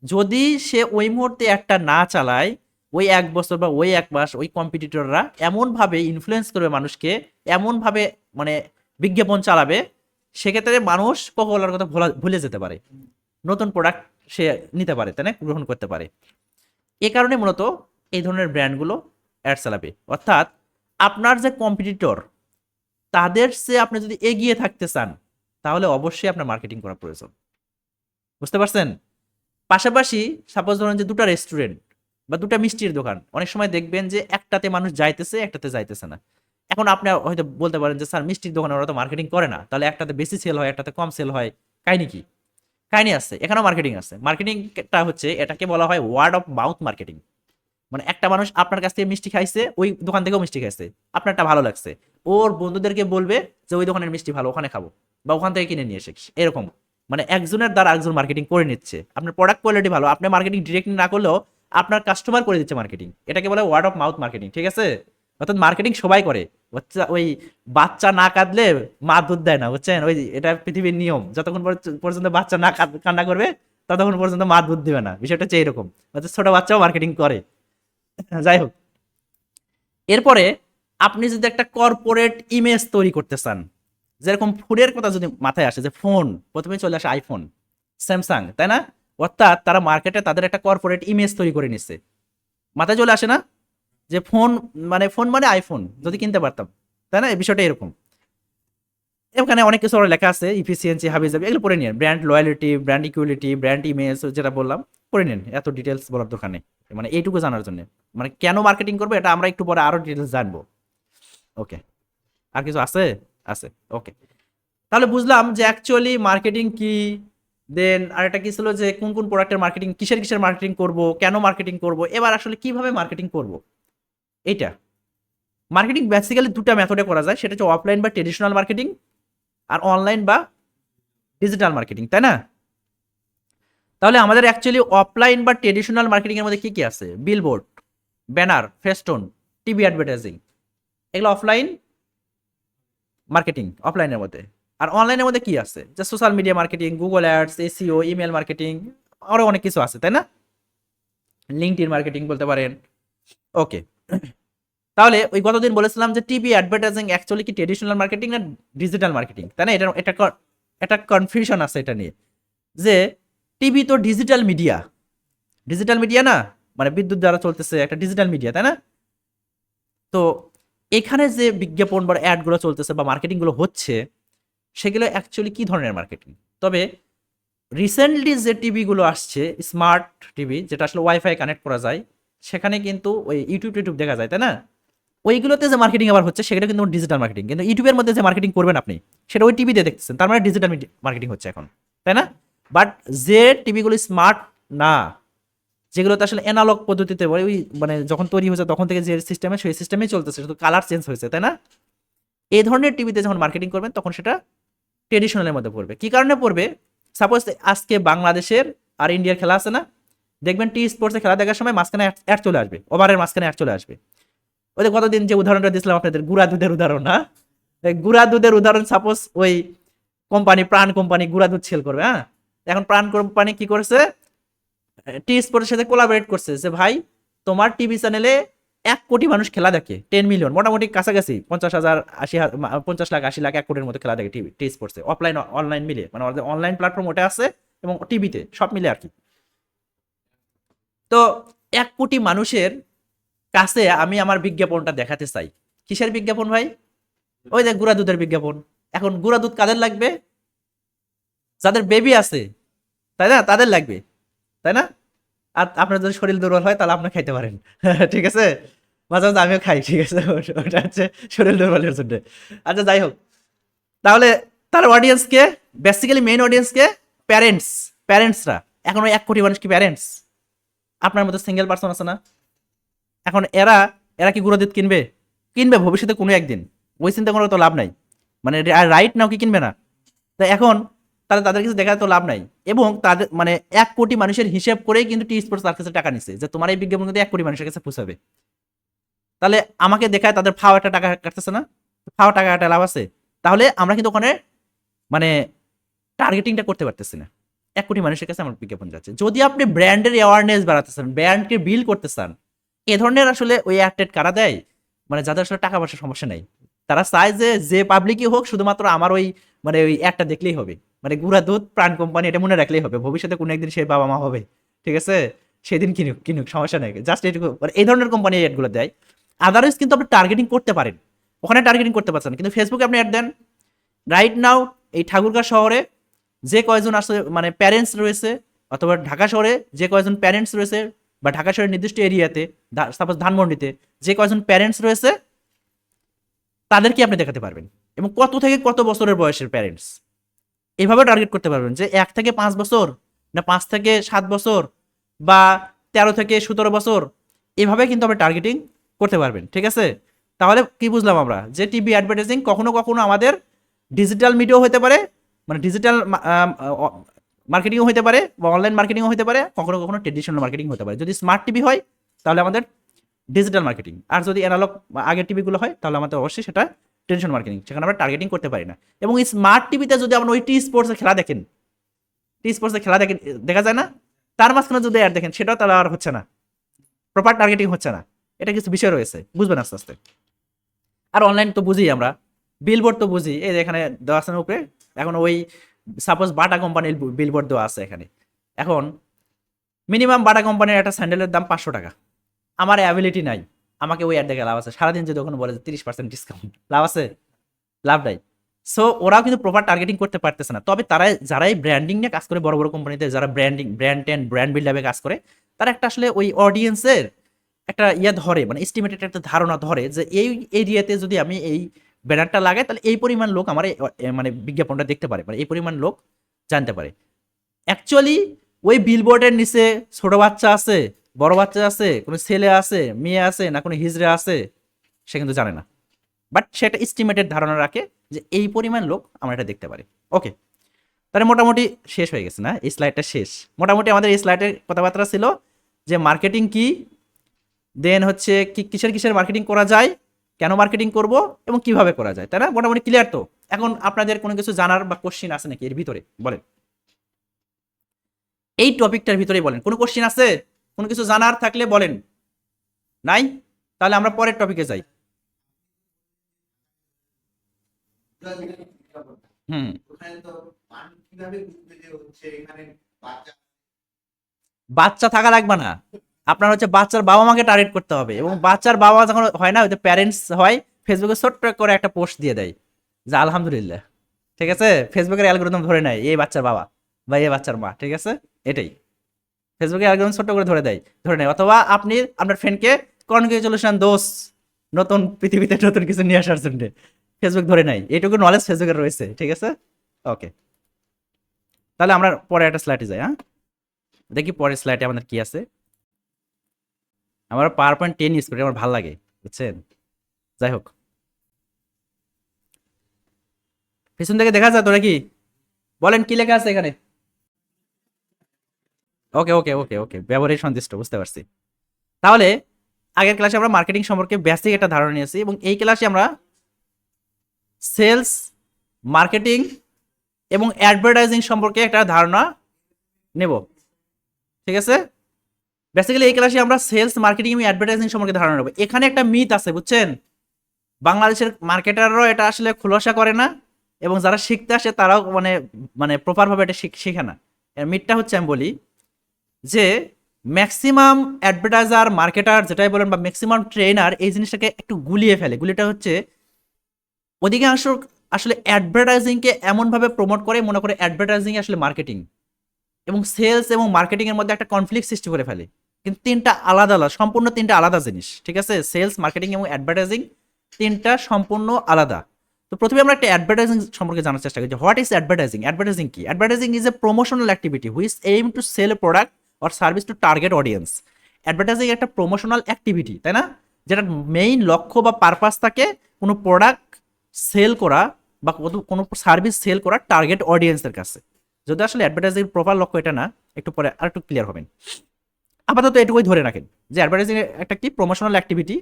S1: যদি সে ওই মুহূর্তে একটা না চালায়, ওই 1 বছর বা ওই 1 মাস ওই কম্পিটিটররা এমনভাবে ইনফ্লুয়েন্স করবে মানুষকে, এমনভাবে মানে বিজ্ঞাপন চালাবে, সেক্ষেত্রে মানুষ কোকাকোলার কথা ভুলে যেতে পারে, নতুন প্রোডাক্ট সে নিতে পারে, তাই না, গ্রহণ করতে পারে। এ কারণে মূলত এই ধরনের ব্র্যান্ডগুলো অ্যাড চালাবে। অর্থাৎ আপনার যে কম্পিটিটর তাদের চেয়ে আপনি যদি এগিয়ে থাকতে চান তাহলে অবশ্যই আপনার মার্কেটিং করা প্রয়োজন। বুঝতে পারছেন? পাশাপাশি সাপোজ ধরুন যে দুটো রেস্টুরেন্ট বা দুটো মিষ্টির দোকান, অনেক সময় দেখবেন যে একটাতে মানুষ যাইতেছে একটাতে যাইতেছে না। এখন আপনি হয়তো বলতে পারেন যে স্যার মিষ্টির দোকানে ওরা তো মার্কেটিং করে না, তাহলে একটাতে বেশি সেল হয় একটাতে কম সেল হয়, কাহিনী কি? কাহিনী আছে, এখানেও মার্কেটিং আছে। মার্কেটিংটা হচ্ছে, এটাকে বলা হয় ওয়ার্ড অফ মাউথ মার্কেটিং। মানে একটা মানুষ আপনার কাছ থেকে মিষ্টি খাইছে, ওই দোকান থেকেও মিষ্টি খাইছে, আপনারটা ভালো লাগছে, ওর বন্ধুদেরকে বলবে যে ওই দোকানের মিষ্টি ভালো, ওখানে খাবো বা ওখান থেকে কিনে নিয়ে এসে, এরকম। মানে একজনের দ্বারা একজন মার্কেটিং করে নিচ্ছে। আপনার প্রোডাক্ট কোয়ালিটি ভালো, আপনি মার্কেটিং ডিরেক্টলি না করলেও আপনার কাস্টমার করে দিচ্ছে মার্কেটিং। এটাকে বলে ওয়ার্ড অফ মাউথ মার্কেটিং, ঠিক আছে? অর্থাৎ মার্কেটিং সবাই করে। ওই বাচ্চা না কাঁদলে মা দুধ দেয় না, বুঝছেন? ওই এটা পৃথিবীর নিয়ম, যতক্ষণ পর্যন্ত বাচ্চা না কান্না করবে ততক্ষণ পর্যন্ত মা দুধ দিবে না। বিষয়টা হচ্ছে এরকম, অর্থাৎ ছোট বাচ্চাও মার্কেটিং করে। যাই হোক, এরপরে আপনি যদি একটা কর্পোরেট ইমেজ তৈরি করতে চান, যেরকম ফোনের কথা যদি মাথায় আসে, যে ফোন প্রথমে চলে আসে আইফোন, স্যামসাং, তাই না? অর্থাৎ তারা মার্কেটে তাদের একটা কর্পোরেট ইমেজ তৈরি করে নিচ্ছে। মাথায় চলে আসে না যে ফোন মানে আইফোন যদি কিনতে পারতাম, তাই না? এই বিষয়টা এরকম। এখানে অনেক কিছু লেখা আছে, ইফিসিয়েন্সি, হাবিজাবি, এগুলো পড়ে নিন। Brand loyalty, brand equality, brand image, যেটা বললাম পড়ে নিন। এত ডিটেলস বলার দরকার নেই, মানে এইটুকু জানার জন্য। মানে কেন মার্কেটিং করবে এটা আমরা একটু পরে আরো ডিটেলস জানবো। ওকে, আর কিছু আছে? আছে, ওকে। তাহলে বুঝলাম যে অ্যাকচুয়ালি মার্কেটিং কি। দেন আরেকটা কি ছিল, যে কোন কোন প্রোডাক্টের মার্কেটিং, কিসের মার্কেটিং করব, কেন মার্কেটিং করব, এবার আসলে কিভাবে মার্কেটিং করব। এইটা মার্কেটিং বেসিক্যালি দুটা মেথডে করা যায়, সেটা হচ্ছে অফলাইন বা ট্রেডিশনাল মার্কেটিং, আর অনলাইন বা ডিজিটাল মার্কেটিং, তাই না? তাহলে আমাদের অ্যাকচুয়ালি অফলাইন বা ট্রেডিশনাল মার্কেটিং এর মধ্যে কি কি আছে? Billboard, banner, festoon, TV advertising, এগুলো অফলাইন মার্কেটিং, অফলাইনের মধ্যে। আর অনলাইনের মধ্যে কি আছে? যে social media marketing, Google ads, SEO, email marketing, আরো অনেক কিছু আছে, তাই না? লিঙ্কডইন মার্কেটিং বলতে পারেন। ওকে, তাহলে ওই গতদিন বলেছিলাম যে টিভি অ্যাডভার্টাইজিং অ্যাকচুয়ালি কি ট্রেডিশনাল মার্কেটিং না ডিজিটাল মার্কেটিং, তাই না? এটা কনফিউশন আছে এটা নিয়ে, যে টিভি তো ডিজিটাল মিডিয়া, ডিজিটাল মিডিয়া না, মানে বিদ্যুৎ দ্বারা চলতেছে, একটা ডিজিটাল মিডিয়া, তাই না? তো এখানে যে বিজ্ঞাপন বা অ্যাডগুলো চলতেছে বা মার্কেটিংগুলো হচ্ছে, সেগুলো অ্যাকচুয়ালি কি ধরনের মার্কেটিং? তবে রিসেন্টলি যে টিভিগুলো আসছে, স্মার্ট টিভি, যেটা আসলে ওয়াইফাই কানেক্ট করা যায়, সেখানে কিন্তু ওই ইউটিউব দেখা যায়, তাই না? ওইগুলোতে যে মার্কেটিং আবার হচ্ছে সেটা কিন্তু ডিজিটাল মার্কেটিং। কিন্তু ইউটিউবের মধ্যে যে মার্কেটিং করবেন আপনি, সেটা ওই টিভিতে দেখতেছেন, তার মানে ডিজিটাল মার্কেটিং হচ্ছে এখন, তাই না? বাট যে টিভিগুলো স্মার্ট না, যেগুলোতে আসলে অ্যানালগ পদ্ধতিতে ওই মানে যখন তৈরি হয়েছে তখন থেকে যে সিস্টেমে, সেই সিস্টেমেই চলতেছে, শুধু কালার চেঞ্জ হয়েছে, তাই না? এই ধরনের টিভিতে যখন মার্কেটিং করবেন তখন সেটা ট্রেডিশনালের মধ্যে পড়বে। কি কারণে পড়বে? সাপোজ আজকে বাংলাদেশের আর ইন্ডিয়ার খেলা আছে না, দেখবেন টি স্পোর্টসে খেলা দেখার সময় মাঝখানে অ্যাড চলে আসবে, ওভারের মাঝখানে অ্যাড চলে আসবে। ওই যে গতদিন যে উদাহরণটা দিয়েছিলাম আপনাদের, গুড়া দুধের উদাহরণ, না? গুড়া দুধের উদাহরণ, সাপোজ ওই কোম্পানি, প্রাণ কোম্পানি গুড়া দুধ সেল করবে, হ্যাঁ? এখন প্রাণ কোম্পানি কি করেছে, টি স্পোর্টের সাথে কোলাবরেট করছে, যে ভাই তোমার টিভি চ্যানেলে 1 কোটি মানুষ খেলা দেখে, 10 মিলিয়ন, মোটামুটি কাছাকাছি 50,000, 50 লাখ, 80 লাখ, 1 কোটির মতো খেলা দেখে টি স্পোর্টসে, অফলাইন অনলাইন মিলে, মানে অনলাইন প্ল্যাটফর্ম ওটা আছে এবং টিভিতে সব মিলে আর কি। তো 1 কোটি মানুষের কাছে আমি আমার বিজ্ঞাপনটা দেখাতে চাই। কিসের বিজ্ঞাপন ভাই? ওই যে গুঁড়া দুধের বিজ্ঞাপন। এখন গুঁড়া দুধ কাদের লাগবে? যাদের বেবি আছে, তাই না? তাদের লাগবে, তাই না? আর আপনার যদি শরীর দুর্বল হয় তাহলে আপনি খাইতে পারেন। ঠিক আছে, মাঝে মাঝে আমিও খাই, ঠিক আছে, ওটা হচ্ছে শরীর দুর্বলের জন্য। আচ্ছা, যাই হোক, তাহলে তার অডিয়েন্সকে, বেসিক্যালি মেইন অডিয়েন্সকে প্যারেন্টসরা। এখন ওই 1 কোটি মানুষ কি প্যারেন্টস? আপনার মতো সিঙ্গেল পার্সন আছে না? এখন এরা এরা কি গুঁড়ো দুধ কিনবে? কিনবে ভবিষ্যতে কোনো একদিন, ওই চিন্তা করার তো লাভ নাই। মানে রাইট নাও কি কিনবে না? তাই এখন তাদের কিছু দেখার তো লাভ নাই। এবং তাদের মানে 1 কোটি মানুষের হিসেব করেই কিন্তু টি স্পোর্টস তার কাছে টাকা নিচ্ছে, যে তোমার এই বিজ্ঞাপন কিন্তু 1 কোটি মানুষের কাছে পৌঁছাবে। তাহলে আমাকে দেখায় তাদের ফাও একটা টাকা কাটতেছে না? ফাও টাকা একটা লাভ আছে। তাহলে আমরা কিন্তু ওখানে মানে টার্গেটিংটা করতে পারতেছি না। 1 কোটি মানুষের কাছে আমার বিজ্ঞাপন যাচ্ছে। যদি আপনি ব্র্যান্ডের অ্যাওয়ারনেস বাড়াতে চান, ব্র্যান্ডকে বিল্ড করতে চান, এ ধরনের আসলে ওই অ্যাড কারা দেয়, মানে যাদের আসলে টাকা পয়সার সমস্যা নেই, তারা চায় যে যে পাবলিকই হোক শুধুমাত্র আমার ওই মানে ওই একটা দেখলেই হবে, মানে গুঁড়া দুধ প্রাণ কোম্পানি এটা মনে রাখলেই হবে, ভবিষ্যতে কোনো একদিন সে বাবা মা হবে, ঠিক আছে, সেদিন কিনুক কিনুক সমস্যা নেই, জাস্ট এটুকু, মানে এই ধরনের কোম্পানি অ্যাডগুলো দেয়। আদারওয়াইজ কিন্তু আপনি টার্গেটিং করতে পারেন, ওখানে টার্গেটিং করতে পারছেন না, কিন্তু ফেসবুকে আপনি অ্যাড দেন। রাইট নাও এই ঠাকুরগাঁও শহরে যে কয়জন আসলে মানে প্যারেন্টস রয়েছে, অথবা ঢাকা শহরে যে কয়জন প্যারেন্টস রয়েছে, বা ঢাকা শহরের নির্দিষ্ট এরিয়াতে সাপোজ ধানমন্ডিতে যে কয়জন প্যারেন্টস রয়েছে তাদেরকে আপনি দেখাতে পারবেন, এবং কত থেকে কত বছরের বয়সের প্যারেন্টস, এভাবে টার্গেট করতে পারবেন যে 1 থেকে 5 বছর, না 5 থেকে 7 বছর, বা 13 থেকে 17 বছর, এভাবে কিন্তু আপনি টার্গেটিং করতে পারবেন, ঠিক আছে। তাহলে কি বুঝলাম আমরা, যে টিভি অ্যাডভার্টাইজিং কখনো কখনো আমাদের ডিজিটাল মিডিয়াও হতে পারে, মানে ডিজিটাল মার্কেটিংও হতে পারে, বা অনলাইন মার্কেটিংও হতে পারে, কখনো কখনো ট্রেডিশনাল মার্কেটিং হতে পারে। যদি স্মার্ট টিভি হয় তাহলে আমাদের ডিজিটাল মার্কেটিং, আর যদি অ্যানালগ আগের টিভিগুলো হয় তাহলে আমাদের অবশ্যই সেটা ট্রেডিশনাল মার্কেটিং, সেখানে আমরা টার্গেটিং করতে পারি না। এবং এই স্মার্ট টিভিতে যদি আমরা ওই টি স্পোর্টসের খেলা দেখেন, টি স্পোর্টসের খেলা দেখেন, দেখা যায় না, তার মাঝখানে যদি অ্যাড দেখেন সেটাও তাহলে আর হচ্ছে না, প্রপার টার্গেটিং হচ্ছে না, এটা কিছু বিষয় রয়েছে, বুঝবেন আস্তে আস্তে। আর অনলাইন তো বুঝি আমরা, বিলবোর্ড তো বুঝি, এই যে এখানে দেওয়া আছে না উপরে, এখন ওই সাপোজ বাটা কোম্পানির বিলবোর্ড দেওয়া আছে এখানে, এখন মিনিমাম বাটা কোম্পানির একটা স্যান্ডেলের দাম 500 টাকা, আমার অ্যাবিলিটি নাই, আমাকে ওই অ্যাড দেখে লাভ আছে, সারাদিন যদি ওখানে বলে যে 30% ডিসকাউন্ট, লাভ আছে? লাভ নাই। সো ওরাও কিন্তু প্রপার টার্গেটিং করতে পারতেছে না। তবে তারা যারা এই ব্র্যান্ডিং নিয়ে কাজ করে, বড় বড় কোম্পানিতে যারা branding brand and brand build আপে কাজ করে, তারা একটা আসলে ওই অডিয়েন্সের একটা ইয়ে ধরে, মানে এস্টিমেটেড একটা ধারণা ধরে যে এই এরিয়াতে যদি আমি এই ব্যানারটা লাগাই তাহলে এই পরিমাণ লোক আমার মানে বিজ্ঞাপনটা দেখতে পারে, মানে এই পরিমাণ লোক জানতে পারে। অ্যাকচুয়ালি ওই বিলবোর্ডের নিচে ছোট বাচ্চা আছে, বড় বাচ্চা আছে, কোনো ছেলে আছে, মেয়ে আছে, না কোনো হিজড়া আছে, সে কিন্তু জানে না, বাট সে একটা এস্টিমেটেড ধারণা রাখে যে এই পরিমাণ লোক আমরা এটা দেখতে পারি। ওকে, তাহলে মোটামুটি শেষ হয়ে গেছে না, এই স্লাইডটা শেষ। মোটামুটি আমাদের এই স্লাইডের কথাবার্তা ছিল যে মার্কেটিং কি, দেন হচ্ছে কি কিসের কিসের মার্কেটিং করা যায়, কেন মার্কেটিং করব, এবং কিভাবে করা যায়, তাই না? মোটামুটি ক্লিয়ার তো? এখন আপনাদের কোনো কিছু জানার বা কোশ্চিন আছে নাকি এর ভিতরে, বলেন, এই টপিকটার ভিতরে বলেন, কোনো কোশ্চিন আছে, কোনো কিছু জানার থাকলে বলেন। নাই? তাহলে আমরা পরের টপিকে যাই। হুম, বাচ্চা থাকা লাগবে না, আপনার হচ্ছে বাচ্চার বাবা মাকে টার্গেট করতে হবে, এবং বাচ্চার বাবা যখন হয় না, ওই প্যারেন্টস হয়, ফেসবুকে ছোট্ট করে একটা পোস্ট দিয়ে দেয় যে আলহামদুলিল্লাহ, ঠিক আছে, ফেসবুকের অ্যালগরিদম ধরে নেয় এই বাচ্চার বাবা বা এই বাচ্চার মা, ঠিক আছে, এটাই ফেসবুকের অ্যালগরিদম ছোট্ট করে ধরে নেয়। অথবা আপনি আপনার ফ্রেন্ডকে কনগ্রেচুলেশন দোস, নতুন পৃথিবীতে নতুন কিছু নিয়ে আসার জন্য ফেসবুক ধরে নেয়, এইটুকু নলেজ ফেসবুকের রয়েছে, ঠিক আছে। ওকে, তাহলে আমরা পরে একটা স্লাইডে যাই। হ্যাঁ, দেখি পরের স্লাইডে আমাদের কি আছে। আমার PowerPoint 10 ইউজ করি, আমার ভালো লাগে, বুঝছেন। যাই হোক, পিছন থেকে দেখা যায় তো নাকি, বলেন কি লেখা আছে এখানে। ওকে ওকে ওকে ওকে, ব্যবহারে সন্তুষ্ট, বুঝতে পারছি। তাহলে আগের ক্লাসে আমরা মার্কেটিং সম্পর্কে বেসিক একটা ধারণা নিয়েছি, এবং এই ক্লাসে আমরা সেলস, মার্কেটিং এবং অ্যাডভার্টাইজিং সম্পর্কে একটা ধারণা নেব, ঠিক আছে। বেসিক্যালি এই ক্লাসে আমরা সেলস, মার্কেটিং এবং অ্যাডভার্টাইজিং সম্পর্কে ধারণা নেব। এখানে একটা মিথ আছে, বুঝছেন, বাংলাদেশের মার্কেটাররাও এটা আসলে খোলাসা করে না, এবং যারা শিখতে আসে তারাও মানে মানে প্রপারভাবে এটা শিখে না। এর মিথটা হচ্ছে, আমি বলি যে ম্যাক্সিমাম অ্যাডভার্টাইজার, মার্কেটার যেটাই বলেন, বা ম্যাক্সিমাম ট্রেনার এই জিনিসটাকে একটু গুলিয়ে ফেলে। গুলিটা হচ্ছে অধিকাংশ আসলে অ্যাডভার্টাইজিংকে এমনভাবে প্রমোট করে, মনে করে অ্যাডভার্টাইজিং আসলে মার্কেটিং, এবং সেলস এবং মার্কেটিং এর মধ্যে একটা কনফ্লিক্ট সৃষ্টি করে ফেলে। কিন্তু তিনটা আলাদা আলাদা, সম্পূর্ণ তিনটা আলাদা জিনিস, ঠিক আছে। সেলস, মার্কেটিং এবং অ্যাডভার্টাইজিং তিনটা সম্পূর্ণ আলাদা। তো প্রথমে আমরা একটা অ্যাডভার্টাইজিং সম্পর্কে জানার চেষ্টা করি যে হোয়াট ইজ অ্যাডভার্টাইজিং। অ্যাডভার্টাইজিং কি? Advertising is a promotional activity which aim to sell a product or service to target audience. Advertising একটা প্রমোশনাল অ্যাক্টিভিটি, তাই না, যেটা মেইন লক্ষ্য বা পারপাস থাকে কোনো প্রোডাক্ট সেল করা বা কোনো সার্ভিস সেল করা টার্গেট অডিয়েন্সের কাছে। যদি আসলে অ্যাডভার্টাইজিং প্রপার লক্ষ্য এটা না, একটু পরে আর একটু ক্লিয়ার হবেন। আপাতত এটুকুই ধরে রাখেন যে অ্যাডভার্টাইজিং একটা কি প্রমোশনাল অ্যাক্টিভিটি,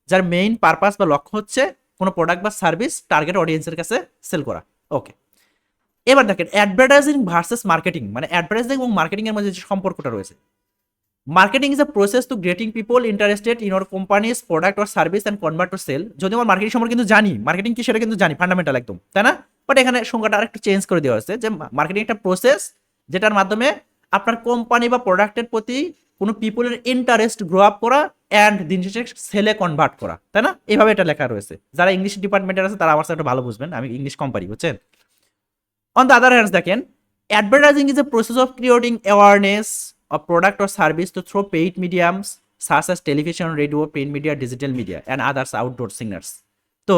S1: যার মেইন পারপাস বা লক্ষ্য হচ্ছে কোনো প্রোডাক্ট বা সার্ভিস টার্গেট অডিয়েন্সের কাছে সেল করা। ওকে, এবার দেখেন অ্যাডভার্টাইজিং ভার্সেস মার্কেটিং, মানে অ্যাডভার্টাইজিং এবং মার্কেটিং এর মধ্যে যে সম্পর্কটা রয়েছে, marketing is a process to getting people interested in your company's product or service and convert to sale. যদি আমার মার্কেটিং সম্পর্কে কিন্তু জানি, মার্কেটিং কি সেটা কিন্তু জানি ফান্ডামেন্টাল একদম, তাই না? বাট এখানে সংখ্যাটা আরেকটু চেঞ্জ করে দেওয়া হয়েছে যে মার্কেটিং একটা প্রসেস যেটার মাধ্যমে আপনার কোম্পানি বা প্রোডাক্টের প্রতি কোনো পিপলের ইন্টারেস্ট গ্রো আপ করা অ্যান্ড দিন শেষে সেলে কনভার্ট করা, তাই না? এইভাবে এটা লেখা রয়েছে। যারা ইংলিশ ডিপার্টমেন্টের আছে তারা আমার সাথে ভালো বুঝবেন, আমি ইংলিশ কম পারি, বুঝছেন? অন দ্য আদার হ্যান্ডস দেখেন, advertising is a process of creating awareness of product or service to through paid mediums such as television, radio, print media, digital media and others outdoor signals. তো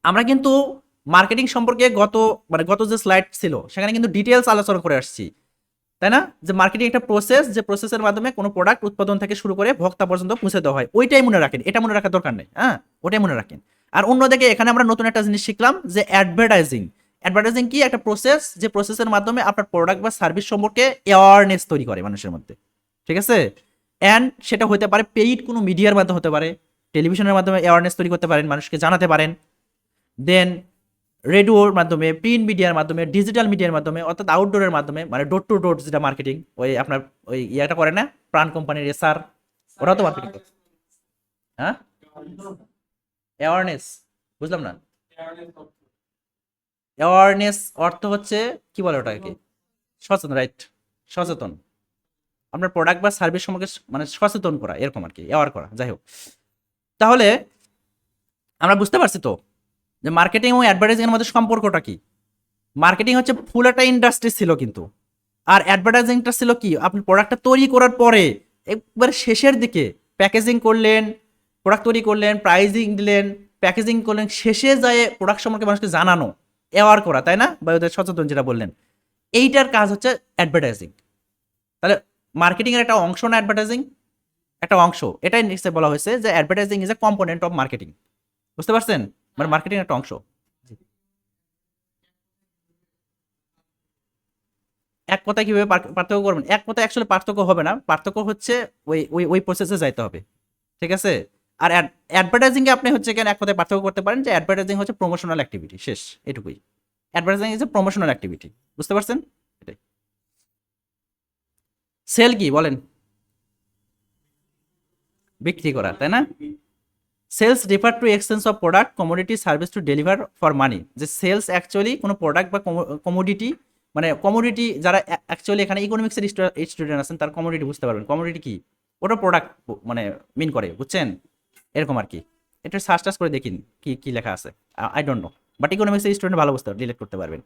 S1: আমরা কিন্তু marketing সম্পর্কে গত যে slide ছিল সেখানে কিন্তু ডিটেলস আলোচনা করে আসছি, তাই না? যে মার্কেটিং একটা প্রসেস, যে প্রসেসের মাধ্যমে কোনো প্রোডাক্ট উৎপাদন থেকে শুরু করে ভোক্তা পর্যন্ত পৌঁছে দেওয়া হয়। ওইটাই মনে রাখেন, এটা মনে রাখার দরকার নেই, হ্যাঁ, ওটাই মনে রাখেন। আর অন্যদিকে এখানে আমরা নতুন একটা জিনিস শিখলাম যে অ্যাডভার্টাইজিং। অ্যাডভার্টাইজিং কি? একটা প্রসেস, যে প্রসেসের মাধ্যমে আপনার প্রোডাক্ট বা সার্ভিস সম্পর্কে অ্যাওয়ারনেস তৈরি করে মানুষের মধ্যে, ঠিক আছে? অ্যান্ড সেটা হতে পারে পেইড কোনো মিডিয়ার মাধ্যমে, হতে পারে টেলিভিশনের মাধ্যমে অ্যাওয়ারনেস তৈরি করতে পারেন, মানুষকে জানাতে পারেন। দেন রেডিওর মাধ্যমে, প্রিন্ট মিডিয়ার মাধ্যমে, ডিজিটাল মিডিয়ার মাধ্যমে, অর্থাৎ আউটডোরের মাধ্যমে, মানে ডোর টু ডোর যেটা মার্কেটিং, ওই আপনার ওই ইয়াটা করে না প্রাণ কোম্পানির এসআর, ওরাও তো মার্কেটিং করে। হ্যাঁ, অ্যাওয়ারনেস, বুঝলাম না। অ্যাওয়ারনেস অর্থ হচ্ছে কি বলে ওটাকে? সচেতন, রাইট, সচেতন। আপনার প্রোডাক্ট বা সার্ভিস সম্পর্কে মানে সচেতন করা, এরকম আর কি, অ্যাওয়ার করা, যাই হোক। তাহলে আমরা বুঝতে পারছি তো যে মার্কেটিং এবং অ্যাডভার্টাইজিং এর মধ্যে সম্পর্কটা কি। মার্কেটিং হচ্ছে ফুল একটা ইন্ডাস্ট্রি ছিল কিন্তু, আর অ্যাডভার্টাইজিংটা ছিল কি? আপনি প্রোডাক্টটা তৈরি করার পরে একবার শেষের দিকে প্যাকেজিং করলেন, প্রোডাক্ট তৈরি করলেন, প্রাইজিং দিলেন, প্যাকেজিং করলেন, শেষে যায় প্রোডাক্ট সম্পর্কে মানুষকে জানানো, অ্যাওয়ার করা, তাই না? বা ওদের সচেতন যেটা বললেন, এইটার কাজ হচ্ছে অ্যাডভার্টাইজিং। তাহলে মার্কেটিং এর একটা অংশ না অ্যাডভার্টাইজিং? একটা অংশ। এটাই নিশ্চয় বলা হয়েছে যে advertising is A component of marketing. বুঝতে পারছেন? মানে মার্কেটিং একটা অংশ। এক কথায় কিভাবে পার্থক্য করবেন? এক কথায় অ্যাকচুয়ালি পার্থক্য হবে না, পার্থক্য হচ্ছে ওই ওই ওই প্রসেসে যাইতে হবে, ঠিক আছে? আর অ্যাডভার্টাইজিং এ আপনি হচ্ছে কেন এক কথায় পার্থক্য করতে পারেন যে অ্যাডভার্টাইজিং হচ্ছে প্রমোশনাল অ্যাক্টিভিটি, শেষ, এটুকুই। Advertising is a promotional activity, বুঝতে পারছেন? এটাই। সেল কি বলেন? বিক্রি করা, তাই না? Sales refer to exchange of product, commodity, service to deliver for money. যে সেলস অ্যাকচুয়ালি কোনো প্রোডাক্ট বা কমোডিটি, মানে কমোডিটি, যারা অ্যাকচুয়ালি এখানে ইকোনমিক্সের স্টুডেন্ট আছেন তার কমোডিটি বুঝতে পারবেন। কমোডিটি কি? ওটা প্রোডাক্ট মানে মিন করে, বুঝছেন? এরকম আর কি। এটা সার্চ টাচ করে দেখিন কি কি লেখা আছে, আই ডোন্ট নো, বাট ইকোনমিক্সের স্টুডেন্ট ভালো বুঝতে ডিলেট করতে পারবেন।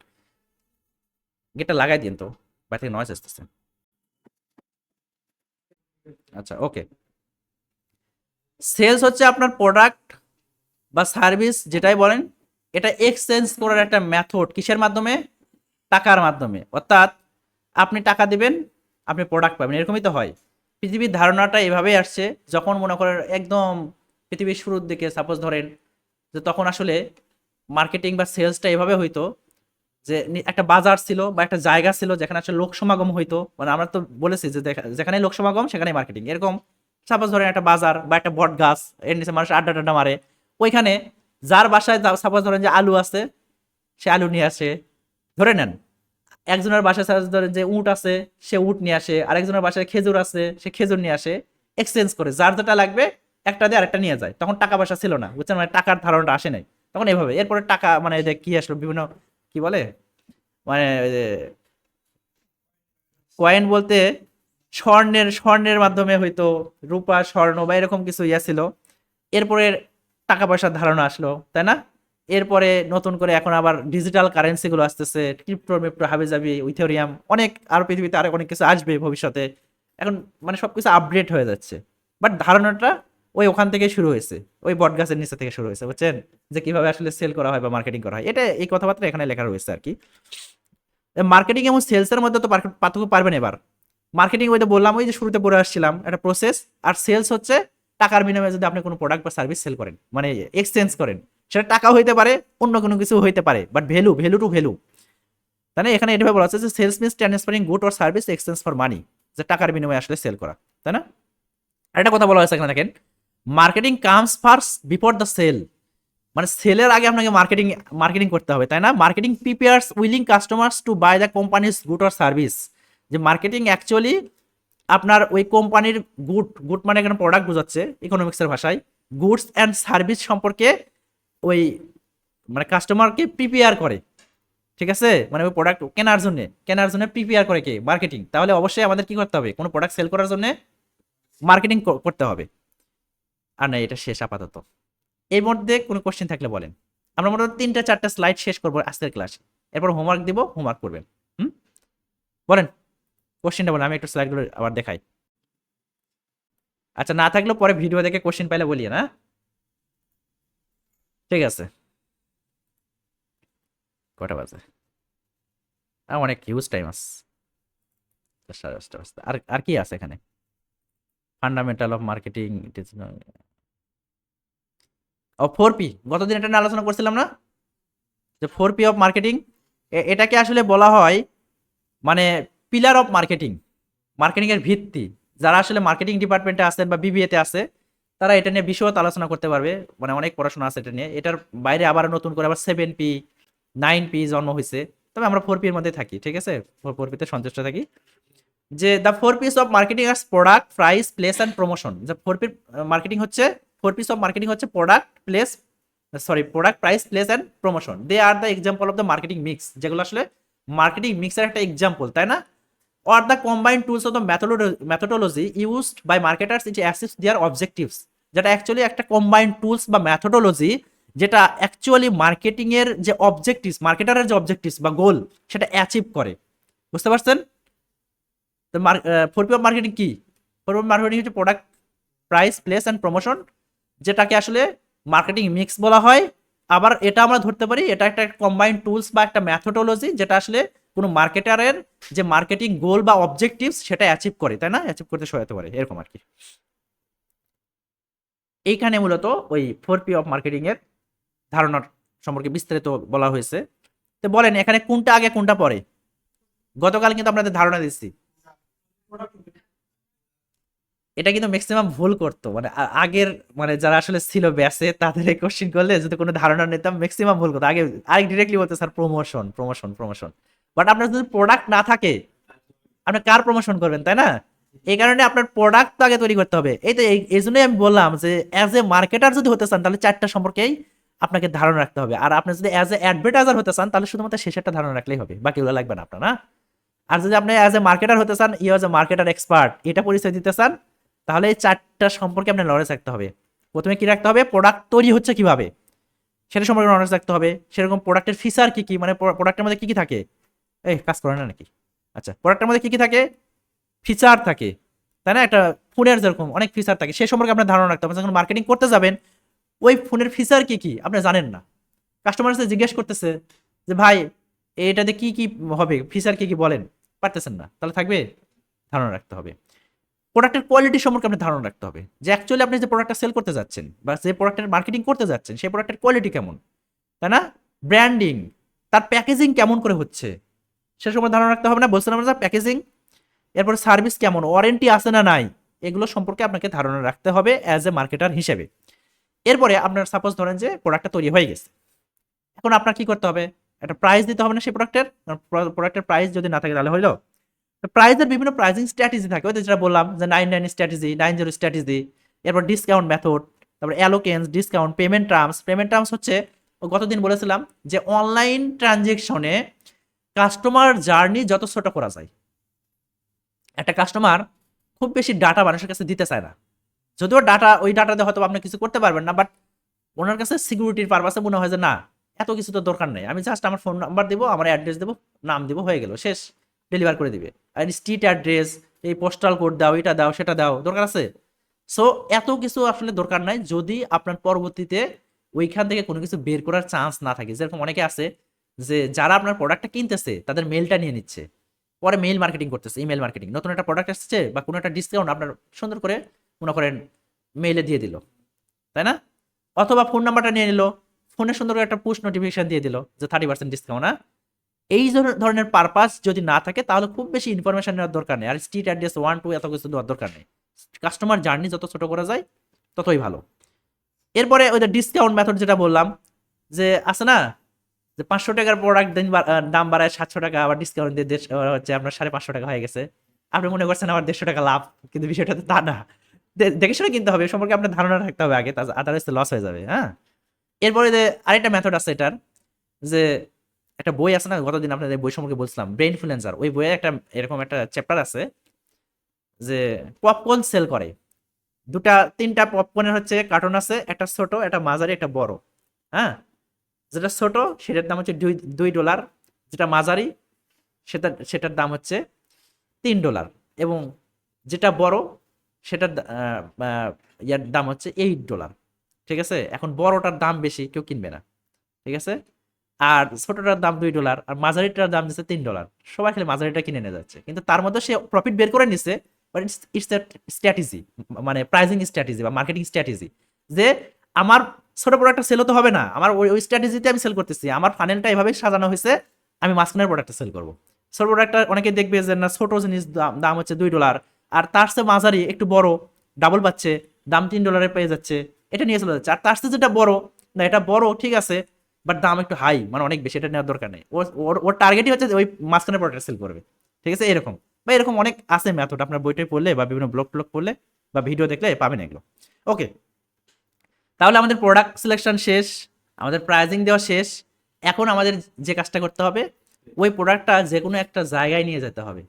S1: গেটটা লাগাই দিন তো, বাইরে থেকে নয়েজ আসতেছে। আচ্ছা, ওকে। সেলস হচ্ছে আপনার প্রোডাক্ট বা সার্ভিস যেটাই বলেন, এটা এক্সচেঞ্জ করার একটা মেথড। কিসের মাধ্যমে? টাকার মাধ্যমে। অর্থাৎ আপনি টাকা দিবেন, আপনি প্রোডাক্ট পাবেন, এরকমই তো হয়। পৃথিবীর ধারণাটা এভাবেই আসছে। যখন মনে করেন একদম পৃথিবীর শুরুর দিকে সাপোজ ধরেন যে তখন আসলে মার্কেটিং বা সেলসটা এভাবে হইতো যে একটা বাজার ছিল বা একটা জায়গা ছিল যেখানে আসলে লোক সমাগম হইতো। মানে আমরা তো বলেছি যে যেখানে লোক সমাগম সেখানে মার্কেটিং, এরকম। সাপোজ ধরেন একটা বাজার বা একটা বট গাছ, এর নিচে মানুষ আড্ডা টাড্ডা মারে, ওইখানে যার বাসায় সাপোজ ধরেন যে আলু আছে, সে আলু নিয়ে আসে, ধরে নেন। একজনের বাসায় সাপোজ ধরেন যে উট আছে, সে উট নিয়ে আসে, আরেকজনের বাসায় খেজুর আছে, সে খেজুর নিয়ে আসে। এক্সচেঞ্জ করে যার যেটা লাগবে একটা দিয়ে আরেকটা নিয়ে যায়। তখন টাকা পয়সা ছিল না, বুঝছেন? মানে টাকার ধারণাটা আসে নাই তখন এভাবে। এরপরে টাকা মানে যে কি আসলো বিভিন্ন, কি বলে, মানে ওই যে কয়েন বলতে স্বর্ণের মাধ্যমে হয়তো, রূপা স্বর্ণ বা এরকম কিছু ইয়া ছিল। এরপরে টাকা পয়সার ধারণা আসলো, তাই না? এরপরে নতুন করে এখন আবার ডিজিটাল কারেন্সি গুলো আসতেছে, ক্রিপ্টো মিপ্টো হাবি জাবি, ইথেরিয়াম, অনেক আরো পৃথিবীতে আরো অনেক কিছু আসবে ভবিষ্যতে। এখন মানে সবকিছু আপডেট হয়ে যাচ্ছে, বাট ধারণাটা ওই ওখান থেকে শুরু হয়েছে, ওই বট গাছের নিচে থেকে শুরু হয়েছে, বুঝছেন? যে কিভাবে আসলে সেল করা হয় বা মার্কেটিং করা হয়, এটা এই কথাবার্তা এখানে লেখা রয়েছে আর কি। মার্কেটিং এবং সেলসের মধ্যে তো পার্থক্য পারবেন এবার। মার্কেটিং ওই যে বললাম, ওই যে শুরুতে পড়ে আসছিলাম, একটা প্রসেস। আর সেলস হচ্ছে টাকার বিনিময়ে যদি আপনি কোনো প্রোডাক্ট বা সার্ভিস সেল করেন, মানে এক্সচেঞ্জ করেন, সেটা টাকা হইতে পারে, অন্য কোনো কিছু হইতে পারে, বাট ভ্যালু টু ভ্যালু, তাই না? এখানে এটা বলা হচ্ছে যে sales means transferring good or service exchange for money, যে টাকার বিনিময়ে আসলে সেল করা, তাই না? আর একটা কথা বলা হয়েছে এখানে দেখেন, marketing comes first before the sale. মানে সেলের আগে আপনাকে মার্কেটিং মার্কেটিং করতে হবে, তাই না? Marketing prepares willing customers to buy the company's good or service. যে মার্কেটিং অ্যাকচুয়ালি আপনার ওই কোম্পানির গুড মানে এখানে প্রোডাক্ট বোঝাচ্ছে ইকোনমিক্সের ভাষায়, গুডস অ্যান্ড সার্ভিস সম্পর্কে ওই মানে কাস্টমারকে প্রিপেয়ার করে, ঠিক আছে, মানে ওই প্রোডাক্ট কেনার জন্য প্রিপেয়ার করে কে, মার্কেটিং। তাহলে অবশ্যই আমাদের কি করতে হবে, কোনো প্রোডাক্ট সেল করার জন্য মার্কেটিং করতে হবে। আর না, এটা শেষ আপাতত। এর মধ্যে কোনো কোশ্চেন থাকলে বলেন। আমরা মোটামুটি 3-4টা স্লাইড শেষ করবো আজকের ক্লাসে, এরপর হোমওয়ার্ক দিব, হোমওয়ার্ক করবেন। হুম, বলেন কোশ্চেনটা বলেন, আমি একটু স্লাইডগুলো আবার দেখাই। আচ্ছা, না থাকলেও পরে ভিডিও দেখে কোশ্চেন পাইলে বলিয়ে না। ঠিক আছে, কটা বাজে? অনেক হিউজ টাইম আছে। 10:30 বাজতে। আর আর কি আছে এখানে? Fundamental of marketing, it is ও 4P, গতদিন এটা নিয়ে আলোচনা করছিলাম না, যে 4P অফ মার্কেটিং। এটাকে আসলে বলা হয় মানে পিলার অফ মার্কেটিং, মার্কেটিং এর ভিত্তি। যারা আসলে মার্কেটিং ডিপার্টমেন্টে আছেন বা বিবিএতে আছে, তারা এটা নিয়ে বিশদ আলোচনা করতে পারবে, মানে অনেক পড়াশোনা আছে এটা নিয়ে। এটার বাইরে আবার নতুন করে আবার 7P 9P জন্ম হয়েছে, তবে আমরা 4P এর মধ্যে থাকি, ঠিক আছে, 4P তে সন্তুষ্ট থাকি। যে দ্য 4Ps অফ মার্কেটিং আর product, price, place and promotion. যে 4P মার্কেটিং হচ্ছে, 4Ps অফ মার্কেটিং হচ্ছে product, place, sorry product, price, place and promotion. They are the example of the marketing mix, যেগুলো আসলে মার্কেটিং মিক্সের একটা example, তাই না? or the combined tools of the methodology used by marketers to assist their objectives, যেটা actually একটা combined tools বা methodology, যেটা অ্যাকচুয়ালি মার্কেটিং এর যে অবজেক্টিভস, মার্কেটারের যে অবজেক্টিভস বা গোল, সেটা অ্যাচিভ করে। বুঝতে পারছেন? তো 4P অফ মার্কেটিং কি? 4P অফ মার্কেটিং হচ্ছে product, price, place and promotion, যেটাকে আসলে মার্কেটিং মিক্স বলা হয়। আবার এটা আমরা ধরতে পারি এটা একটা কম্বাইন্ড টুলস বা একটা মেথোডোলজি, যেটা আসলে কোনো মার্কেটারের যে মার্কেটিং গোল বা অবজেক্টিভস সেটা অ্যাচিভ করে, তাই না, অ্যাচিভ করতে সহায়তা করে, এরকম আর কি। এইখানে মূলত ওই 4P অফ মার্কেটিং এর ধারণার সম্পর্কে বিস্তারিত বলা হয়েছে। তো বলেন এখানে কোনটা আগে কোনটা পরে? গতকাল কিন্তু আপনাদের ধারণা দিচ্ছি। এটা কিন্তু ম্যাক্সিমাম ভুল করতো, মানে আগের মানে যারা আসলে ছিল ব্যাসে, তাদের এই কোশ্চেন করলে যদি কোনো ধারণা নিতাম, ম্যাক্সিমাম ভুল করতো। আগে আরেক ডিরেক্টলি বলতে sir promotion promotion promotion, but আপনার যদি প্রোডাক্ট না থাকে, আপনি কার প্রমোশন করবেন, তাই না? এই কারণে আপনার প্রোডাক্ট তো আগে তৈরি করতে হবে। এই তো এই জন্যই আমি বললাম যে অ্যাজ এ মার্কেটার যদি হতে চান, তাহলে 4টা সম্পর্কেই আপনাকে ধারণা রাখতে হবে। আর আপনি যদি অ্যাজ এ অ্যাডভার্টাইজার হতে চান, তাহলে শুধুমাত্র শেষেরটা ধারণা রাখলেই হবে, বাকিগুলো লাগবে না আপনার, না? আর যদি আপনি অ্যাজ এ মার্কেটার হতে চান, ইউ এ মার্কেটার এক্সপার্ট, এটা পরিচয় দিতে চান, তাহলে এই 4টা সম্পর্কে আপনার নলেজ রাখতে হবে। প্রথমে কি রাখতে হবে? প্রোডাক্ট তৈরি হচ্ছে কিভাবে, সেটা সম্পর্কে নলেজ রাখতে হবে। সেরকম প্রোডাক্টের ফিচার কি কি, মানে প্রোডাক্টের মধ্যে কি কি থাকে। এই কাজ করে না নাকি? আচ্ছা, প্রোডাক্টের মধ্যে কি কি থাকে? ফিচার থাকে, তাই না? একটা ফোনের যেরকম অনেক ফিচার থাকে, সে সম্পর্কে আপনার ধারণা রাখতে হবে। যখন মার্কেটিং করতে যাবেন, ওই ফোনের ফিচার কি কি আপনি জানেন না, কাস্টমার জিজ্ঞেস করতেছে যে ভাই এটাতে কি কি হবে, ফিচার কি কি বলেন, পারতেছেন না, তাহলে থাকবে, ধারণা রাখতে হবে। প্রোডাক্টের কোয়ালিটি সম্পর্কে আপনি ধারণা রাখতে হবে, যে অ্যাকচুয়ালি আপনি যে প্রোডাক্টটা সেল করতে যাচ্ছেন বা যে প্রোডাক্টের মার্কেটিং করতে যাচ্ছেন, সেই প্রোডাক্টের কোয়ালিটি কেমন, তাই না? ব্র্যান্ডিং, তার প্যাকেজিং কেমন করে হচ্ছে, সে সময় ধারণা রাখতে হবে না, বলছিলাম আমরা প্যাকেজিং। এরপর সার্ভিস কেমন, ওয়ারেন্টি আছে না নাই, এগুলো সম্পর্কে আপনাকে ধারণা রাখতে হবে অ্যাজ এ মার্কেটার হিসেবে। এরপরে আপনার সাপোজ ধরেন যে প্রোডাক্টটা তৈরি হয়ে গেছে, এখন আপনার কি করতে হবে? একটা প্রাইস দিতে হবে না সেই প্রোডাক্টের? প্রোডাক্টের প্রাইস যদি না থাকে তাহলে হইলো। প্রাইসের বিভিন্ন প্রাইসিং স্ট্র্যাটেজি থাকে, ওই যেটা বললাম যে 99 স্ট্র্যাটেজি, 90 স্ট্র্যাটেজি, এরপর ডিসকাউন্ট মেথড, তারপর অ্যালোকেন্স, ডিসকাউন্ট, পেমেন্ট টার্মস হচ্ছে গতদিন বলেছিলাম যে অনলাইন ট্রানজেকশনে কাস্টমার জার্নি যত ছোট করা যায়। একটা কাস্টমার খুব বেশি ডাটা মানুষের কাছে দিতে চায় না, যদিও ওই ডাটাতে হয়তো আপনি কিছু করতে পারবেন না, বাট ওনার কাছে সিকিউরিটির পারপাসে মনে হয় যে না, এত কিছু তো দরকার নেই, আমি জাস্ট আমার ফোন নাম্বার দেবো, আমার অ্যাড্রেস দেবো, নাম দেবো, হয়ে গেল, শেষ, ডেলিভার করে দিবে। আর স্ট্রিট অ্যাড্রেস, এই পোস্টাল কোড দাও, এটা দাও, সেটা দাও, দরকার আছে? সো এত কিছু আসলে দরকার নাই, যদি আপনার পরবর্তীতে ওইখান থেকে কোনো কিছু বের করার চান্স না থাকে। যেরকম অনেকে আছে যে যারা আপনার প্রোডাক্টটা কিনতেছে, তাদের মেলটা নিয়ে নিচ্ছে, পরে মেইল মার্কেটিং করতেছে, ইমেল মার্কেটিং, নতুন একটা প্রোডাক্ট আসছে বা কোনো একটা ডিসকাউন্ট আপনার সুন্দর করে মনে করেন মেইলে দিয়ে দিল, তাই না? অথবা ফোন নাম্বারটা নিয়ে নিল, ফোনে সুন্দর করে একটা পুশ নোটিফিকেশন দিয়ে দিল যে 30% ডিসকাউন্ট, না? এই ধরনের পারপাস যদি না থাকে, তাহলে খুব বেশি ইনফরমেশন নেওয়ার দরকার নেই, আর স্ট্রিট অ্যাড্রেস 1 2 এত কিছু দেওয়ার দরকার নেই। কাস্টমার জার্নি যত ছোট করা যায় ততই ভালো। এরপরে ওই যে ডিসকাউন্ট মেথড যেটা বললাম, যে আছে না যে 500 টাকার প্রোডাক্ট দাম বাড়ায় 700 টাকা, আবার ডিসকাউন্ট দিয়ে হচ্ছে আপনার 550 টাকা হয়ে গেছে, আপনি মনে করছেন আমার 150 টাকা লাভ, কিন্তু বিষয়টা তো তা না। দেখে শুনে কিনতে হবে, এ সম্পর্কে আপনার ধারণা রাখতে হবে আগে, আদারওয়াইজ লস হয়ে যাবে। হ্যাঁ, এরপরে যে আরেকটা মেথড আছে এটার, যে একটা বই আছে না, গতদিন আপনাদের বই সম্পর্কে বলছিলাম, ব্রেইন ফ্লুয়েন্সার, ওই বইয়ে একটা এরকম একটা চ্যাপ্টার আছে যে পপকর্ন সেল করে। তিনটা পপকর্নের হচ্ছে কার্টন আছে, একটা ছোট, একটা মাঝারি, একটা বড়। হ্যাঁ, যেটা ছোট সেটার দাম হচ্ছে $2, যেটা মাঝারি সেটার দাম হচ্ছে $3, এবং যেটা বড় সেটার ইয়ার দাম হচ্ছে $8। ঠিক আছে, এখন বড়টার দাম বেশি, কেউ কিনবে না। ঠিক আছে, আর ছোটটার দাম $2 আর মাঝারিটার দাম দিচ্ছে $3। সবাই খালি মাঝারিটা কিনে নিয়ে যাচ্ছে, কিন্তু তার মধ্যে সে প্রফিট বের করে নিচ্ছে। বাট ইটস স্ট্র্যাটেজি, মানে প্রাইজিং স্ট্র্যাটেজি বা মার্কেটিং স্ট্র্যাটেজি, যে আমার ছোট প্রোডাক্টটা সেল হতে হবে না, আমার ওই স্ট্র্যাটেজিতে আমি সেল করতেছি, আমার ফানেলটা এভাবে সাজানো হয়েছে, আমি মাঝখানের প্রোডাক্টটা সেল করবো। ছোট প্রোডাক্টটা অনেকে দেখবে যে না, ছোট জিনিস দাম হচ্ছে $2, আর তার চেয়ে মাঝারি একটু বড় ডাবল পাচ্ছে, দাম $3 পেয়ে যাচ্ছে, এটা নিয়ে চলে যাচ্ছে। আর তার চেয়ে যেটা বড়, না এটা বড় ঠিক আছে বাট দাম একটু হাই, মানে অনেক বেশি, এটা নেওয়ার দরকার নেই, ওর টার্গেটই হচ্ছে ওই মাঝখানে প্রোডাক্ট সেল করবে। ঠিক আছে, এরকম বা এরকম অনেক আছে মেথড, আপনার বইটাই পড়লে বা বিভিন্ন ব্লগ পড়লে বা ভিডিও দেখলে পাবেন এগুলো। ওকে, তাহলে আমাদের প্রোডাক্ট সিলেকশন শেষ, আমাদের প্রাইজিং দেওয়া শেষ। এখন আমাদের যে কাজটা করতে হবে, ওই প্রোডাক্টটা যে কোনো একটা জায়গায় নিয়ে যেতে হবে,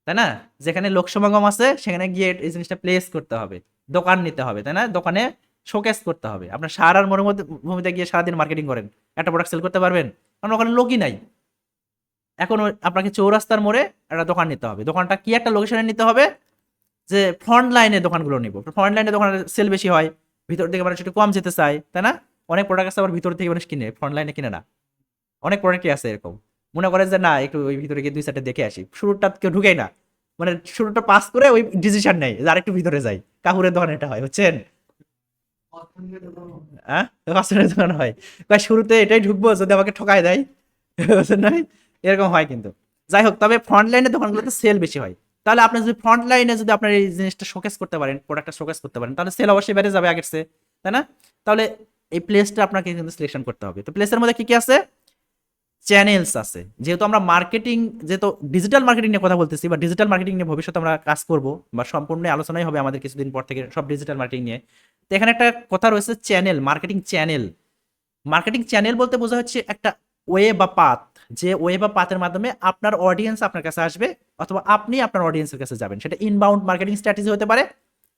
S1: তাই না? যেখানে লোক সমাগম আছে সেখানে গিয়ে এই জিনিসটা প্লেস করতে হবে, দোকান নিতে হবে, তাই না? দোকানে শোকেস করতে হবে। আপনার সারার মরুভূমিতে গিয়ে সারাদিন মার্কেটিং করেন, একটা প্রোডাক্ট সেল করতে পারবেন? কারণ ওখানে লোকই নাই। এখন আপনাকে চৌরাস্তার মোড়ে একটা দোকান নিতে হবে, দোকানটা কি একটা লোকেশনে নিতে হবে, যে ফ্রন্ট লাইনে দোকানগুলো নিব, ফ্রন্ট লাইনে দোকানের সেল বেশি হয়, ভিতর থেকে মানুষ একটু কম যেতে চায়, তাই না? অনেক প্রোডাক্ট আছে আবার ভিতর থেকে মানুষ কিনে, ফ্রন্ট লাইনে কিনে না। অনেক প্রোডাক্টই আছে এরকম, মনে করে যে না একটু ওই ভিতরে গিয়ে 2-4টা দেখে আসি, শুরুটা কেউ ঢুকেই না, মানে শুরুটা পাস করে ওই ডিসিশন নেই যে আরেকটু ভিতরে যাই। কাকুরের দোকানে এটা হয়, বুঝছেন? হ্যাঁ, কাস্টমারের দোকান হয়, শুরুতে এটাই ঢুকবো যদি আমাকে ঠকায় দেয়, বুঝছেন না? এরকম হয় কিন্তু। যাই হোক, তবে ফ্রন্ট লাইনের দোকানগুলোতে সেল বেশি হয়। তাহলে আপনি যদি ফ্রন্ট লাইনে যদি আপনার এই জিনিসটা শোকেস করতে পারেন, প্রোডাক্টটা শোকেস করতে পারেন, তাহলে সেল অবশ্যই বেড়ে যাবে আগের চেয়ে, তাই না? তাহলে এই প্লেসটা আপনাকে কিন্তু সিলেকশন করতে হবে। তো প্লেসের মধ্যে কি কি আছে? চ্যানেলস আছে। যেহেতু আমরা মার্কেটিং, যেহেতু ডিজিটাল মার্কেটিং নিয়ে কথা বলতেছি বা ডিজিটাল মার্কেটিং নিয়ে ভবিষ্যতে আমরা কাজ করব বা সম্পূর্ণ আলোচনাই হবে আমাদের কিছুদিন পর থেকে সব ডিজিটাল মার্কেটিং নিয়ে। তো এখানে একটা কথা রয়েছে, channel, marketing channel. Marketing channel বলতে বোঝা হচ্ছে একটা ওয়ে বা পাথ, যে ওয়ে বা পাথের মাধ্যমে আপনার অডিয়েন্স আপনার কাছে আসবে, অথবা আপনি আপনার অডিয়েন্সের কাছে যাবেন। সেটা ইনবাউন্ড মার্কেটিং স্ট্র্যাটেজি হতে পারে,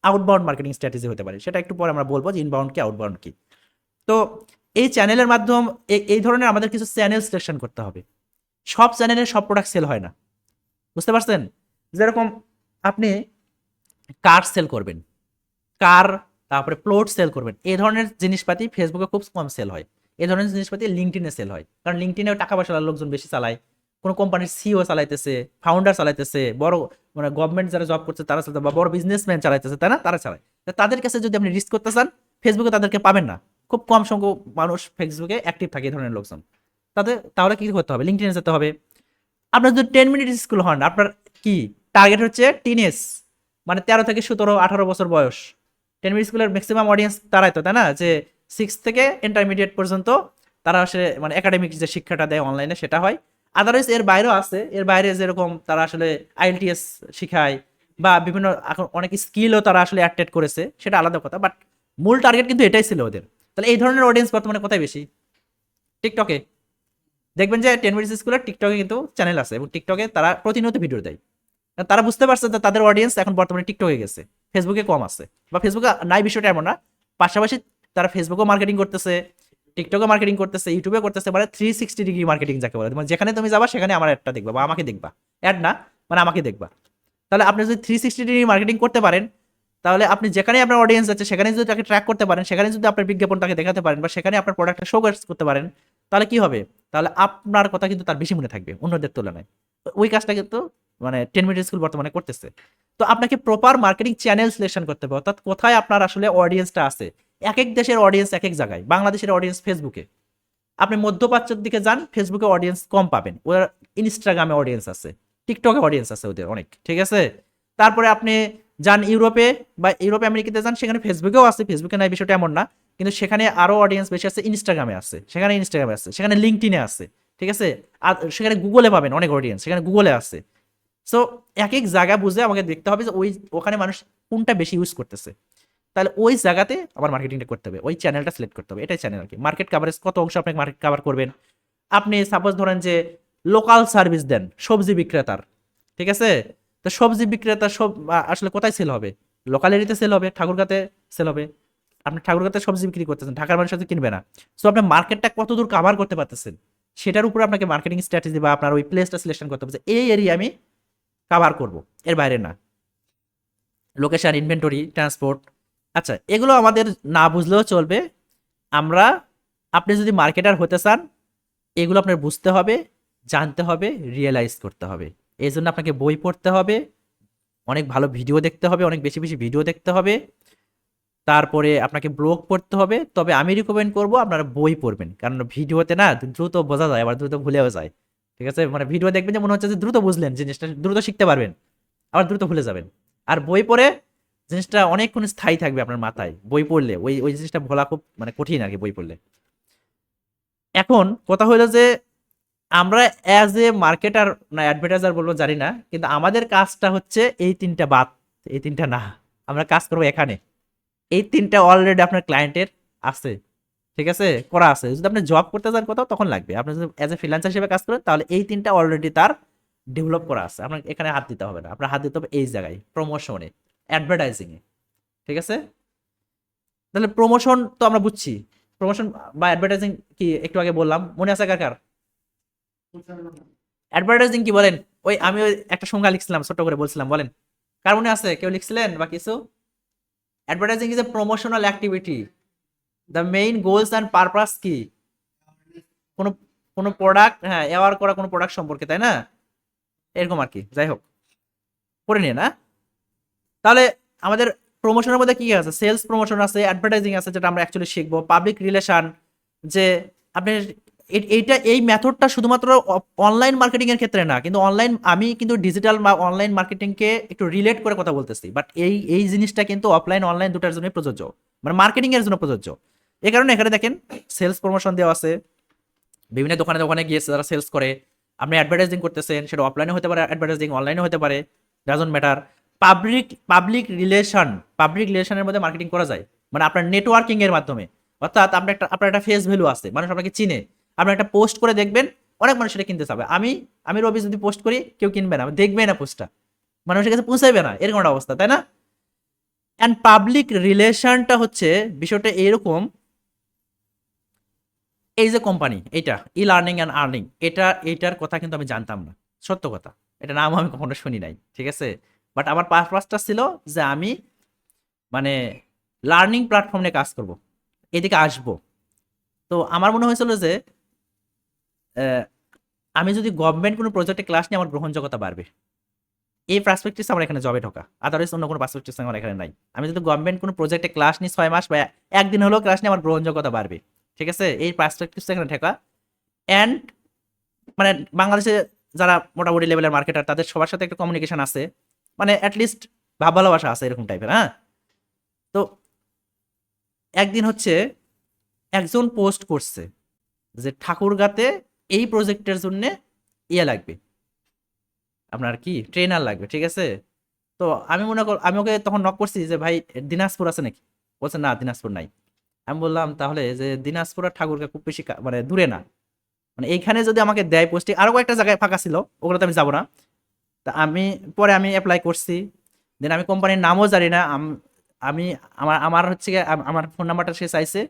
S1: আউটবাউন্ড মার্কেটিং স্ট্র্যাটেজি হতে পারে। সেটা একটু পরে আমরা বলবো যে ইনবাউন্ড কি আউটবাউন্ড কি। তো এই চ্যানেলের মাধ্যম, এই ধরনের আমাদের কিছু চ্যানেল সিলেকশন করতে হবে। সব চ্যানেলে সব প্রোডাক্ট সেল হয় না, বুঝতে পারছেন? যেরকম আপনি কার সেল করবেন, কার, তারপরে প্লট সেল করবেন, এই ধরনের জিনিসপাতি ফেসবুকে খুব কম সেল হয়। এই ধরনের জিনিসপাতি লিঙ্কডিনে সেল হয়, কারণ লিঙ্কডিনেও টাকা পয়সার লোকজন বেশি চালায়। কোনো কোম্পানির সিও চালাইতেছে, ফাউন্ডার চালাইতেছে, বড় মানে গভর্নমেন্ট যারা জব করছে তারা চালাতে, বা বড় বিজনেসম্যান চালাইতেছে, তাই না? তারা চালায়। তাদের কাছে যদি আপনি রিস্ক করতে চান, ফেসবুকে তাদেরকে পাবেন না। খুব কম সংখ্যক মানুষ ফেসবুকে অ্যাক্টিভ থাকে এই ধরনের লোকজন। তাহলে কি করতে হবে? লিঙ্কডিনে যেতে হবে। আপনার যদি 10 মিনিট স্কুল হন, আপনার কি টার্গেট হচ্ছে টিনেজ, মানে 13 থেকে 17-18 বছর বয়স। 10 মিনিট স্কুলের ম্যাক্সিমাম অডিয়েন্স তারাই তো, তাই না? যে 6 থেকে ইন্টারমিডিয়েট পর্যন্ত তারা আসলে মানে একাডেমিক যে শিক্ষাটা দেয় অনলাইনে সেটা হয়। আদারওয়াইজ এর বাইরেও আছে, এর বাইরে যেরকম তারা আসলে আইএলটিএস শিখায় বা বিভিন্ন এখন অনেক স্কিলও তারা আসলে অ্যাটেড করেছে, সেটা আলাদা কথা, বাট মূল টার্গেট কিন্তু এটাই ছিল ওদের। তাহলে এই ধরনের অডিয়েন্স বর্তমানে কোথায় বেশি? টিকটকে। দেখবেন যে 10 মিনিট স্কুলের টিকটকে কিন্তু চ্যানেল আছে, এবং টিকটকে তারা প্রতিনিয়ত ভিডিও দেয়। তারা বুঝতে পারছে যে তাদের অডিয়েন্স এখন বর্তমানে টিকটকে গেছে, ফেসবুকে কম আছে, বা ফেসবুকে নাই বিষয়টা এমন না। পাশাপাশি তারা ফেসবুকেও মার্কেটিং করতেছে, টিকটকে মার্কেটিং করতেছে, ইউটিউবে করতেছে, মানে 360 ডিগ্রি মার্কেটিং যাকে বলে, মানে যেখানে তুমি যাবা সেখানে আমার অ্যাডটা দেখবা বা আমাকে দেখবা। অ্যাড না, মানে আমাকে দেখবা। তাহলে আপনি যদি 360 ডিগ্রি মার্কেটিং করতে পারেন, তাহলে আপনি যেখানে আপনার অডিয়েন্স আছে সেখানে যদি তাকে ট্র্যাক করতে পারেন, সেখানে যদি আপনার বিজ্ঞাপন তাকে দেখাতে পারেন, বা সেখানে আপনার প্রোডাক্টটা শো করতে পারেন, তাহলে কি হবে? তাহলে আপনার কথা কিন্তু তার বেশি মনে থাকবে অন্যদের তুলনায়। ওই কাজটা কিন্তু মানে 10 মিনিট স্কুল বর্তমানে করতেছে। তো আপনাকে প্রপার মার্কেটিং চ্যানেল সিলেকশন করতে হবে, অর্থাৎ কোথায় আপনার আসলে অডিয়েন্সটা আছে। এক এক দেশের অডিয়েন্স এক এক জায়গায়। বাংলাদেশের অডিয়েন্স ফেসবুকে, আপনি মধ্যপ্রাচ্যের দিকে যান, ফেসবুকে অডিয়েন্স কম পাবেন, ওরা ইনস্টাগ্রামে অডিয়েন্স আছে, টিকটকে অডিয়েন্স আছে ওদের অনেক, ঠিক আছে? তারপরে আপনি যান ইউরোপে বা ইউরোপ আমেরিকাতে যান, সেখানে ফেসবুকেও আছে, ফেসবুকে নাই বিষয়টা এমন না, কিন্তু সেখানে আরো অডিয়েন্স বেশি আছে ইনস্টাগ্রামে আছে, সেখানে লিঙ্কডইনে আছে, ঠিক আছে? আর সেখানে গুগলে পাবেন অনেক অডিয়েন্স, সেখানে গুগলে আছে। সো এক এক জায়গা বুঝে আমাকে দেখতে হবে যে ওখানে মানুষ কোনটা বেশি ইউজ করতেছে, তাহলে ওই জায়গাতে আমার মার্কেটিংটা করতে হবে, ওই চ্যানেলটা সিলেক্ট করতে হবে। এটাই চ্যানেল আর কি। মার্কেট কাভারেজ কত অংশ আপনি মার্কেট কাভার করবেন। আপনি সাপোজ ধরেন যে লোকাল সার্ভিস দেন সবজি বিক্রেতার, ঠিক আছে, তো সবজি বিক্রেতা সব আসলে কোথায় সেল হবে? লোকাল এরিয়াতে সেল হবে, ঠাকুরগাঁতে সেল হবে। আপনি ঠাকুরগাঁতে সবজি বিক্রি করতেছেন, ঢাকার মানুষ হয়তো কিনবে না। সো আপনি মার্কেটটা কতদূর কাভার করতে পারতেছেন সেটার উপরে আপনাকে মার্কেটিং স্ট্র্যাটেজি বা আপনার ওই প্লেসটা সিলেকশন করতে হবে যে এই এরিয়া আমি কাভার করব, এর বাইরে না। লোকেশন, ইনভেন্টরি, ট্রান্সপোর্ট, আচ্ছা এগুলো আমাদের না বুঝলেও চলবে। আমরা, আপনি যদি মার্কেটার হতে চান এগুলো আপনার বুঝতে হবে, জানতে হবে, রিয়েলাইজ করতে হবে। এই জন্য আপনাকে বই পড়তে হবে, অনেক ভালো ভিডিও দেখতে হবে, অনেক বেশি বেশি ভিডিও দেখতে হবে, তারপরে আপনাকে ব্লগ পড়তে হবে। তবে আমি রিকমেন্ড করব আপনারা বই পড়বেন, কারণ ভিডিওতে না দ্রুত বোঝা যায় আবার দ্রুত ভুলেও যায়, ঠিক আছে। মানে ভিডিও দেখবেন যে মনে হচ্ছে যে দ্রুত বুঝলেন জিনিসটা, দ্রুত শিখতে পারবেন, আবার দ্রুত ভুলে যাবেন। আর বই পড়ে জিনিসটা অনেকক্ষণ স্থায়ী থাকবে আপনার মাথায়। বই পড়লে ওই ওই জিনিসটা ভোলা খুব মানে কঠিন আর কি বই পড়লে। এখন কথা হলো যে আমরা অ্যাজ এ মার্কেটার না অ্যাডভার্টাইজার বলবো জানি না, কিন্তু আমাদের কাজটা হচ্ছে এই তিনটা বাদ, এই তিনটা না, আমরা কাজ করবো এখানে। এই তিনটা অলরেডি আপনার ক্লায়েন্টের আছে, ঠিক আছে, করা আছে। যদি আপনি জব করতে চান কোথাও তখন লাগবে, আপনি যদি অ্যাজ এ ফ্রিল্যান্সার হিসেবে কাজ করেন তাহলে এই তিনটা অলরেডি তার ডেভেলপ করা আছে, আপনার এখানে হাত দিতে হবে না। আপনার হাত দিতে হবে এই জায়গায়, প্রমোশনে, অ্যাডভার্টাইজিংয়ে, ঠিক আছে। তাহলে প্রমোশন তো আমরা বুঝছি, প্রমোশন বা অ্যাডভার্টাইজিং কি একটু আগে বললাম, মনে আছে কার কার? অ্যাডভার্টাইজিং কি বলেন? ওই আমি ওই একটা সংজ্ঞা লিখছিলাম ছোট করে বলছিলাম, বলেন কার মনে আছে? কেউ লিখছিলেন বা কিছু? Advertising is a promotional activity, the main goals and purpose কি? কোনো কোনো প্রোডাক্ট, হ্যাঁ, অ্যাওয়ার করা কোনো প্রোডাক্ট সম্পর্কে, তাই না? এরকম আর কি। যাই হোক, পড়ে নিয়ে না। তাহলে আমাদের প্রমোশনের মধ্যে কি আছে? সেলস প্রমোশন আছে, অ্যাডভার্টাইজিং আছে যেটা আমরা অ্যাকচুয়ালি শিখবো, পাবলিক রিলেশন, যে আপনি এইটা এই মেথডটা শুধুমাত্র অনলাইন মার্কেটিং এর ক্ষেত্রে না, কিন্তু অনলাইন আমি কিন্তু ডিজিটাল বা অনলাইন মার্কেটিংকে একটু রিলেট করে কথা বলতেছি, বাট এই এই জিনিসটা কিন্তু অফলাইন অনলাইন দুটার জন্য প্রযোজ্য, মানে মার্কেটিং এর জন্য প্রযোজ্য। এই কারণে এখানে দেখেন সেলস প্রমোশন দেওয়া আছে, বিভিন্ন দোকানে দোকানে গিয়ে যারা সেলস করে, আপনি অ্যাডভার্টাইজিং করতেছেন, সেটা অফলাইনে হতে পারে, অ্যাডভার্টাইজিং অনলাইনে হতে পারে, doesn't matter. Public relation, public রিলেশনের মধ্যে মার্কেটিং করা যায়, মানে আপনার নেটওয়ার্কিং এর মাধ্যমে। অর্থাৎ আপনার একটা ফেস ভ্যালু আছে, মানুষ আপনাকে চিনে, আপনি একটা পোস্ট করে দেখবেন অনেক মানুষ সেটা কিনতে চাবে। আমি রবি যদি পোস্ট করি কেউ কিনবে না, দেখবে না পোস্টটা, মানুষের কাছে পৌঁছাইবে না, এরকম একটা অবস্থা, তাই না? অ্যান্ড পাবলিক রিলেশনটা হচ্ছে বিষয়টা এরকম, এই যে কোম্পানি এটা ই লার্নিং অ্যান্ড আর্নিং, এটার কথা কিন্তু আমি জানতাম না, সত্য কথা, এটা নামও আমি কখনো শুনি নাই, ঠিক আছে। বাট আমার পারপাসটা ছিল যে আমি মানে লার্নিং প্ল্যাটফর্ম নিয়ে কাজ করব, এদিকে আসব। তো আমার মনে হয়েছিল যে আহ, আমি যদি গভর্নমেন্ট কোনো প্রজেক্টে ক্লাস নিয়ে আমার গ্রহণযোগ্যতা বাড়বে, এই পার্সপেক্টিভস আমার এখানে জবে ঢোকা, আদারওয়াইজ অন্য কোনো পার্সপেক্টিভস আমার এখানে নাই। আমি যদি গভর্নমেন্ট কোনো প্রজেক্টে ক্লাস নিই 6 মাস বা একদিন হলেও ক্লাস নিয়ে আমার গ্রহণযোগ্যতা বাড়বে, ঠিক আছে, এই পার্সপেক্টিভস এখানে ঢোকা। অ্যান্ড মানে বাংলাদেশে যারা মোটামুটি লেভেলের মার্কেটার তাদের সবার সাথে একটা কমিউনিকেশন আছে, মানে অ্যাটলিস্ট ভাব ভালোবাসা আছে এরকম টাইপের, হ্যাঁ। তো একদিন হচ্ছে একজন পোস্ট করছে যে ঠাকুরগাঁতে এই প্রজেক্টের জন্য ইয়ে লাগবে, আপনার কি ট্রেনার লাগবে, ঠিক আছে। তো আমি ওকে তখন নক করছি যে ভাই দিনাজপুর আছে নাকি? বলছে না দিনাজপুর নাই। আমি বললাম তাহলে যে দিনাজপুর আর ঠাকুরগাঁ খুব বেশি মানে দূরে না, মানে এইখানে যদি আমাকে দেয় পোস্টিং, আরো কয়েকটা জায়গায় ফাঁকা ছিল, ওগুলোতে আমি যাবো না। তা আমি অ্যাপ্লাই করছি, দেন আমি কোম্পানির নামও জানি না। আমি আমার আমার হচ্ছে গিয়ে আমার ফোন নাম্বারটা সে চাইছে,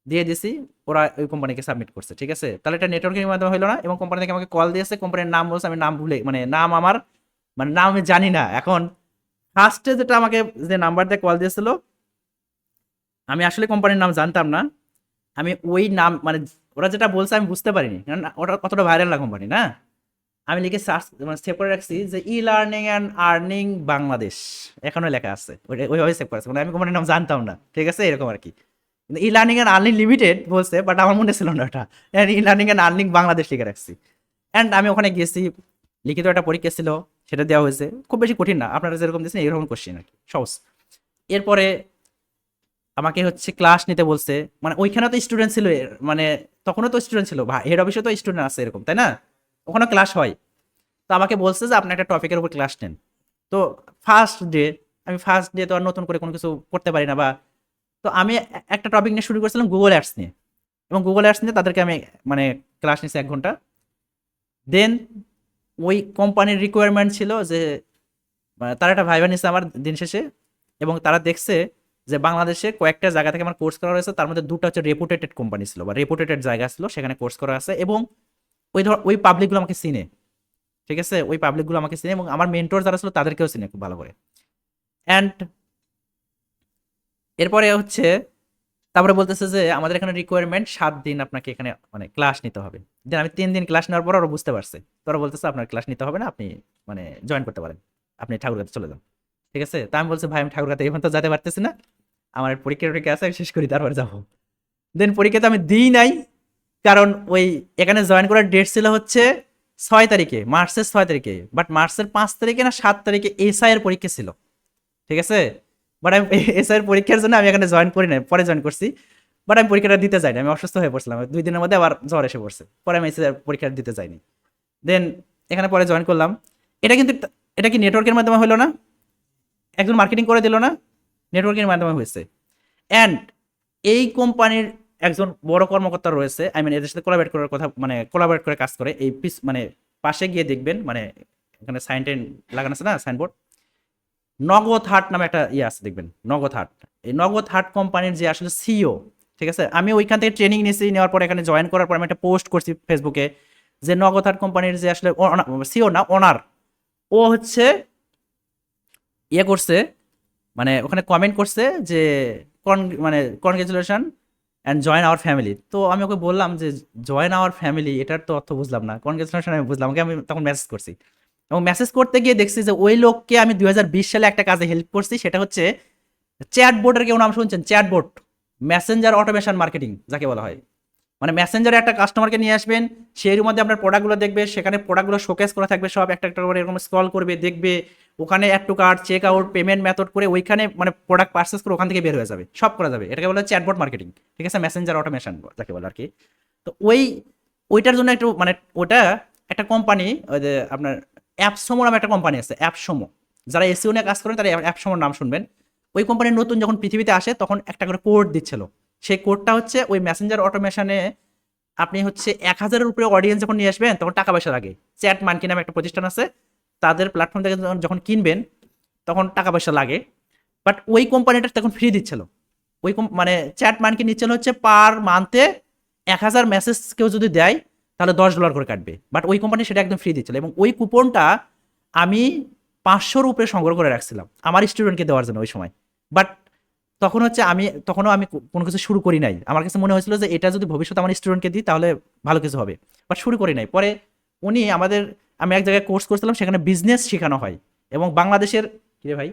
S1: দিয়ে দিছি, ওরা ওই কোম্পানিকে সাবমিট করছে, ঠিক আছে। তাহলে এটা নেটওয়ার্কিং মাধ্যমে হলো না, এবং কোম্পানি থেকে আমাকে কল দিয়েছে, কোম্পানির নাম বলছে, আমি নাম ভুলে মানে নাম আমার মানে নাম আমি জানি না এখন। ফার্স্টে যেটা আমাকে যে নাম্বার দিয়ে কল দিয়েছিল, আমি আসলে কোম্পানির নাম জানতাম না। আমি ওই নাম মানে ওরা যেটা বলছে আমি বুঝতে পারিনি, কারণ ওটা কতটা ভাইরাল না কোম্পানি না। আমি লিখে সার্চ মানে সেভ করে রাখছি যে e learning and earning Bangladesh, এখনো লেখা আছে, ওইভাবে সেভ করেছে, মানে আমি কোম্পানির নাম জানতাম না, ঠিক আছে, এরকম আর কি। E learning and earning limited বলছে, বাট আমার মনে ছিল না ওটা, e learning and earning Bangladesh লিখে রাখছি। অ্যান্ড আমি ওখানে গেছি, লিখিত একটা পরীক্ষা ছিল, সেটা দেওয়া হয়েছে, খুব বেশি কঠিন না, আপনারা যেরকম দিয়েছেন এরকম কোশ্চেন আর কি, সহজ। এরপরে আমাকে হচ্ছে ক্লাস নিতে বলছে, মানে ওইখানে তো স্টুডেন্ট ছিল, মানে তখনও তো স্টুডেন্ট ছিল, হেড অফিসে তো স্টুডেন্ট আছে এরকম, তাই না? ওখানে ক্লাস হয়। তো আমাকে বলছে যে আপনি একটা টপিকের উপর ক্লাস নেন। তো ফার্স্ট ডে, আমি ফার্স্ট ডে তো আর নতুন করে কোনো কিছু করতে পারি না, বা তো আমি একটা টপিক নিয়ে শুরু করেছিলাম গুগল অ্যাডস নিয়ে, এবং গুগল অ্যাডস নিয়ে তাদেরকে আমি মানে ক্লাস নিয়েছি 1 ঘন্টা। দেন ওই কোম্পানির রিকোয়ারমেন্ট ছিল যে তারা একটা ভাইবা নিচ্ছে আমার দিন শেষে, এবং তারা দেখছে যে বাংলাদেশে কয়েকটা জায়গা থেকে আমার কোর্স করা হয়েছে, তার মধ্যে 2টা হচ্ছে রেপুটেটেড কোম্পানি ছিল বা রেপুটেটেড জায়গা ছিল, সেখানে কোর্স করা আছে, এবং ওই পাবলিকগুলো আমাকে চিনে। ঠিক আছে, ওই পাবলিকগুলো আমাকে চিনে, এবং আমার মেন্টর যারা ছিল তাদেরকেও চিনে খুব ভালো করে। অ্যান্ড এরপরে হচ্ছে তারপরে বলতেছে যে আমাদের এখানে রিকোয়ারমেন্ট 7 দিন আপনাকে এখানে মানে ক্লাস নিতে হবে। দেন আমি 3 দিন ক্লাস নেওয়ার পর ওরা বুঝতে পারছে, তো ওরা বলতেছে আপনার ক্লাস নিতে হবে না, আপনি মানে জয়েন করতে পারেন, আপনি ঠাকুরগাতে চলে যান। ঠিক আছে, তা আমি বলছি ভাই আমি ঠাকুরগাতে এখন তো যেতে পারতেছি না, আমার পরীক্ষা টরীক্ষা আছে, আমি শেষ করি তারপর যাবো। দেন পরীক্ষা তো আমি দিই নাই, কারণ ওই এখানে জয়েন করার ডেট ছিল হচ্ছে 6 তারিখে, মার্চের 6 তারিখে, বাট মার্চের 5 তারিখে না 7 তারিখে এসআই এর পরীক্ষা ছিল। ঠিক আছে, বাট আমি এসআই এর পরীক্ষার জন্য আমি এখানে জয়েন করি নাই, পরে জয়েন করছি। বাট আমি পরীক্ষাটা দিতে যাইনি, আমি অসুস্থ হয়ে পড়ছিলাম 2 দিনের মধ্যে, আবার জ্বর এসে পড়ছে, পরে আমি এসআই পরীক্ষা দিতে যাইনি। দেন এখানে পরে জয়েন করলাম। এটা কিন্তু এটা কি নেটওয়ার্কের মাধ্যমে হলো না, একজন মার্কেটিং করে দিল না, নেটওয়ার্কের মাধ্যমে হয়েছে। অ্যান্ড এই কোম্পানির একজন বড় কর্মকর্তা রয়েছে, আই মিন এদের সাথে কোলাবরেট করার কথা, মানে কোলাবরেট করে কাজ করে, এই মানে পাশে গিয়ে দেখবেন, মানে এখানে সাইন টাইন লাগানো আছে না, সাইনবোর্ড, নগদ হাট নামে একটা ইয়ে আছে দেখবেন, নগদ হাট। এই নগদ হাট কোম্পানির যে আসলে সিইও, ঠিক আছে, আমি ওইখান থেকে ট্রেনিং নিয়েছি, নেওয়ার পর এখানে জয়েন করার পর আমি একটা পোস্ট করছি ফেসবুকে, যে নগদ হাট কোম্পানির যে আসলে সিইও না, ওনার, ও হচ্ছে ইয়ে করছে, মানে ওখানে কমেন্ট করছে যে মানে congratulation and join our family. তো আমি ওকে বললাম যে জয়েন আওয়ার ফ্যামিলি এটার তো অর্থ বুঝলাম না, কনগ্রেচুলেশন আমি বুঝলাম, ওকে আমি তখন মেসেজ করছি, এবং মেসেজ করতে গিয়ে দেখছি যে ওই লোককে আমি 2020 সালে একটা কাজে হেল্প করছি, সেটা হচ্ছে চ্যাটবোর্ডের কেউ নাম শুনছেন? চ্যাটবোর্ড, মেসেঞ্জার অটোমেশন মার্কেটিং যাকে বলা হয়। মানে মেসেঞ্জারে একটা কাস্টমারকে নিয়ে আসবেন, সেই মধ্যে আপনার প্রোডাক্টগুলো দেখবে, সেখানে প্রোডাক্টগুলো শোকেস করা থাকবে সব, একটা একটা করে এরকম স্ক্রল করবে, দেখবে, ওখানে add to cart, check out, payment method করে ওইখানে মানে প্রোডাক্ট পার্চেস করে ওখান থেকে বের হয়ে যাবে, সব করা যাবে, এটাকে বলা হয় চ্যাটবোর্ড মার্কেটিং। ঠিক আছে, মেসেঞ্জার অটোমেশন যাকে বলে আর কি। তো ওইটার জন্য একটু মানে ওটা একটা কোম্পানি, ওই যে আপনার অ্যাপসমো নামে একটা কোম্পানি আছে, অ্যাপসমো, যারা এসইও নিয়ে কাজ করেন তারা অ্যাপসমোর নাম শুনবেন। ওই কোম্পানির নতুন যখন পৃথিবীতে আসে তখন একটা করে কোড দিচ্ছিল, সেই কোডটা হচ্ছে ওই মেসেঞ্জার অটোমেশনে আপনি হচ্ছে 1000-এর উপরে অডিয়েন্স যখন নিয়ে আসবেন তখন টাকা পয়সা লাগে। চ্যাট মানকি নামে একটা প্রতিষ্ঠান আছে, তাদের প্ল্যাটফর্ম থেকে যখন কিনবেন তখন টাকা পয়সা লাগে, বাট ওই কোম্পানিটা তখন ফ্রি দিচ্ছিল। ওই মানে চ্যাট মানকি নিচ্ছিল হচ্ছে পার মান্থে 1000 মেসেজ কেউ যদি দেয় তাহলে $10 করে কাটবে, বাট ওই কোম্পানি সেটা একদম ফ্রি দিচ্ছিল, এবং ওই কুপনটা আমি 500-র উপরে সংগ্রহ করে রাখছিলাম আমার স্টুডেন্টকে দেওয়ার জন্য ওই সময়। বাট তখন হচ্ছে তখনও আমি কোনো কিছু শুরু করি নাই, আমার কাছে মনে হয়েছিল যে এটা যদি ভবিষ্যতে আমার স্টুডেন্টকে দিই তাহলে ভালো কিছু হবে, বাট শুরু করি নাই। পরে উনি আমি এক জায়গায় কোর্স করছিলাম, সেখানে বিজনেস শেখানো হয়, এবং বাংলাদেশের কিরে ভাই,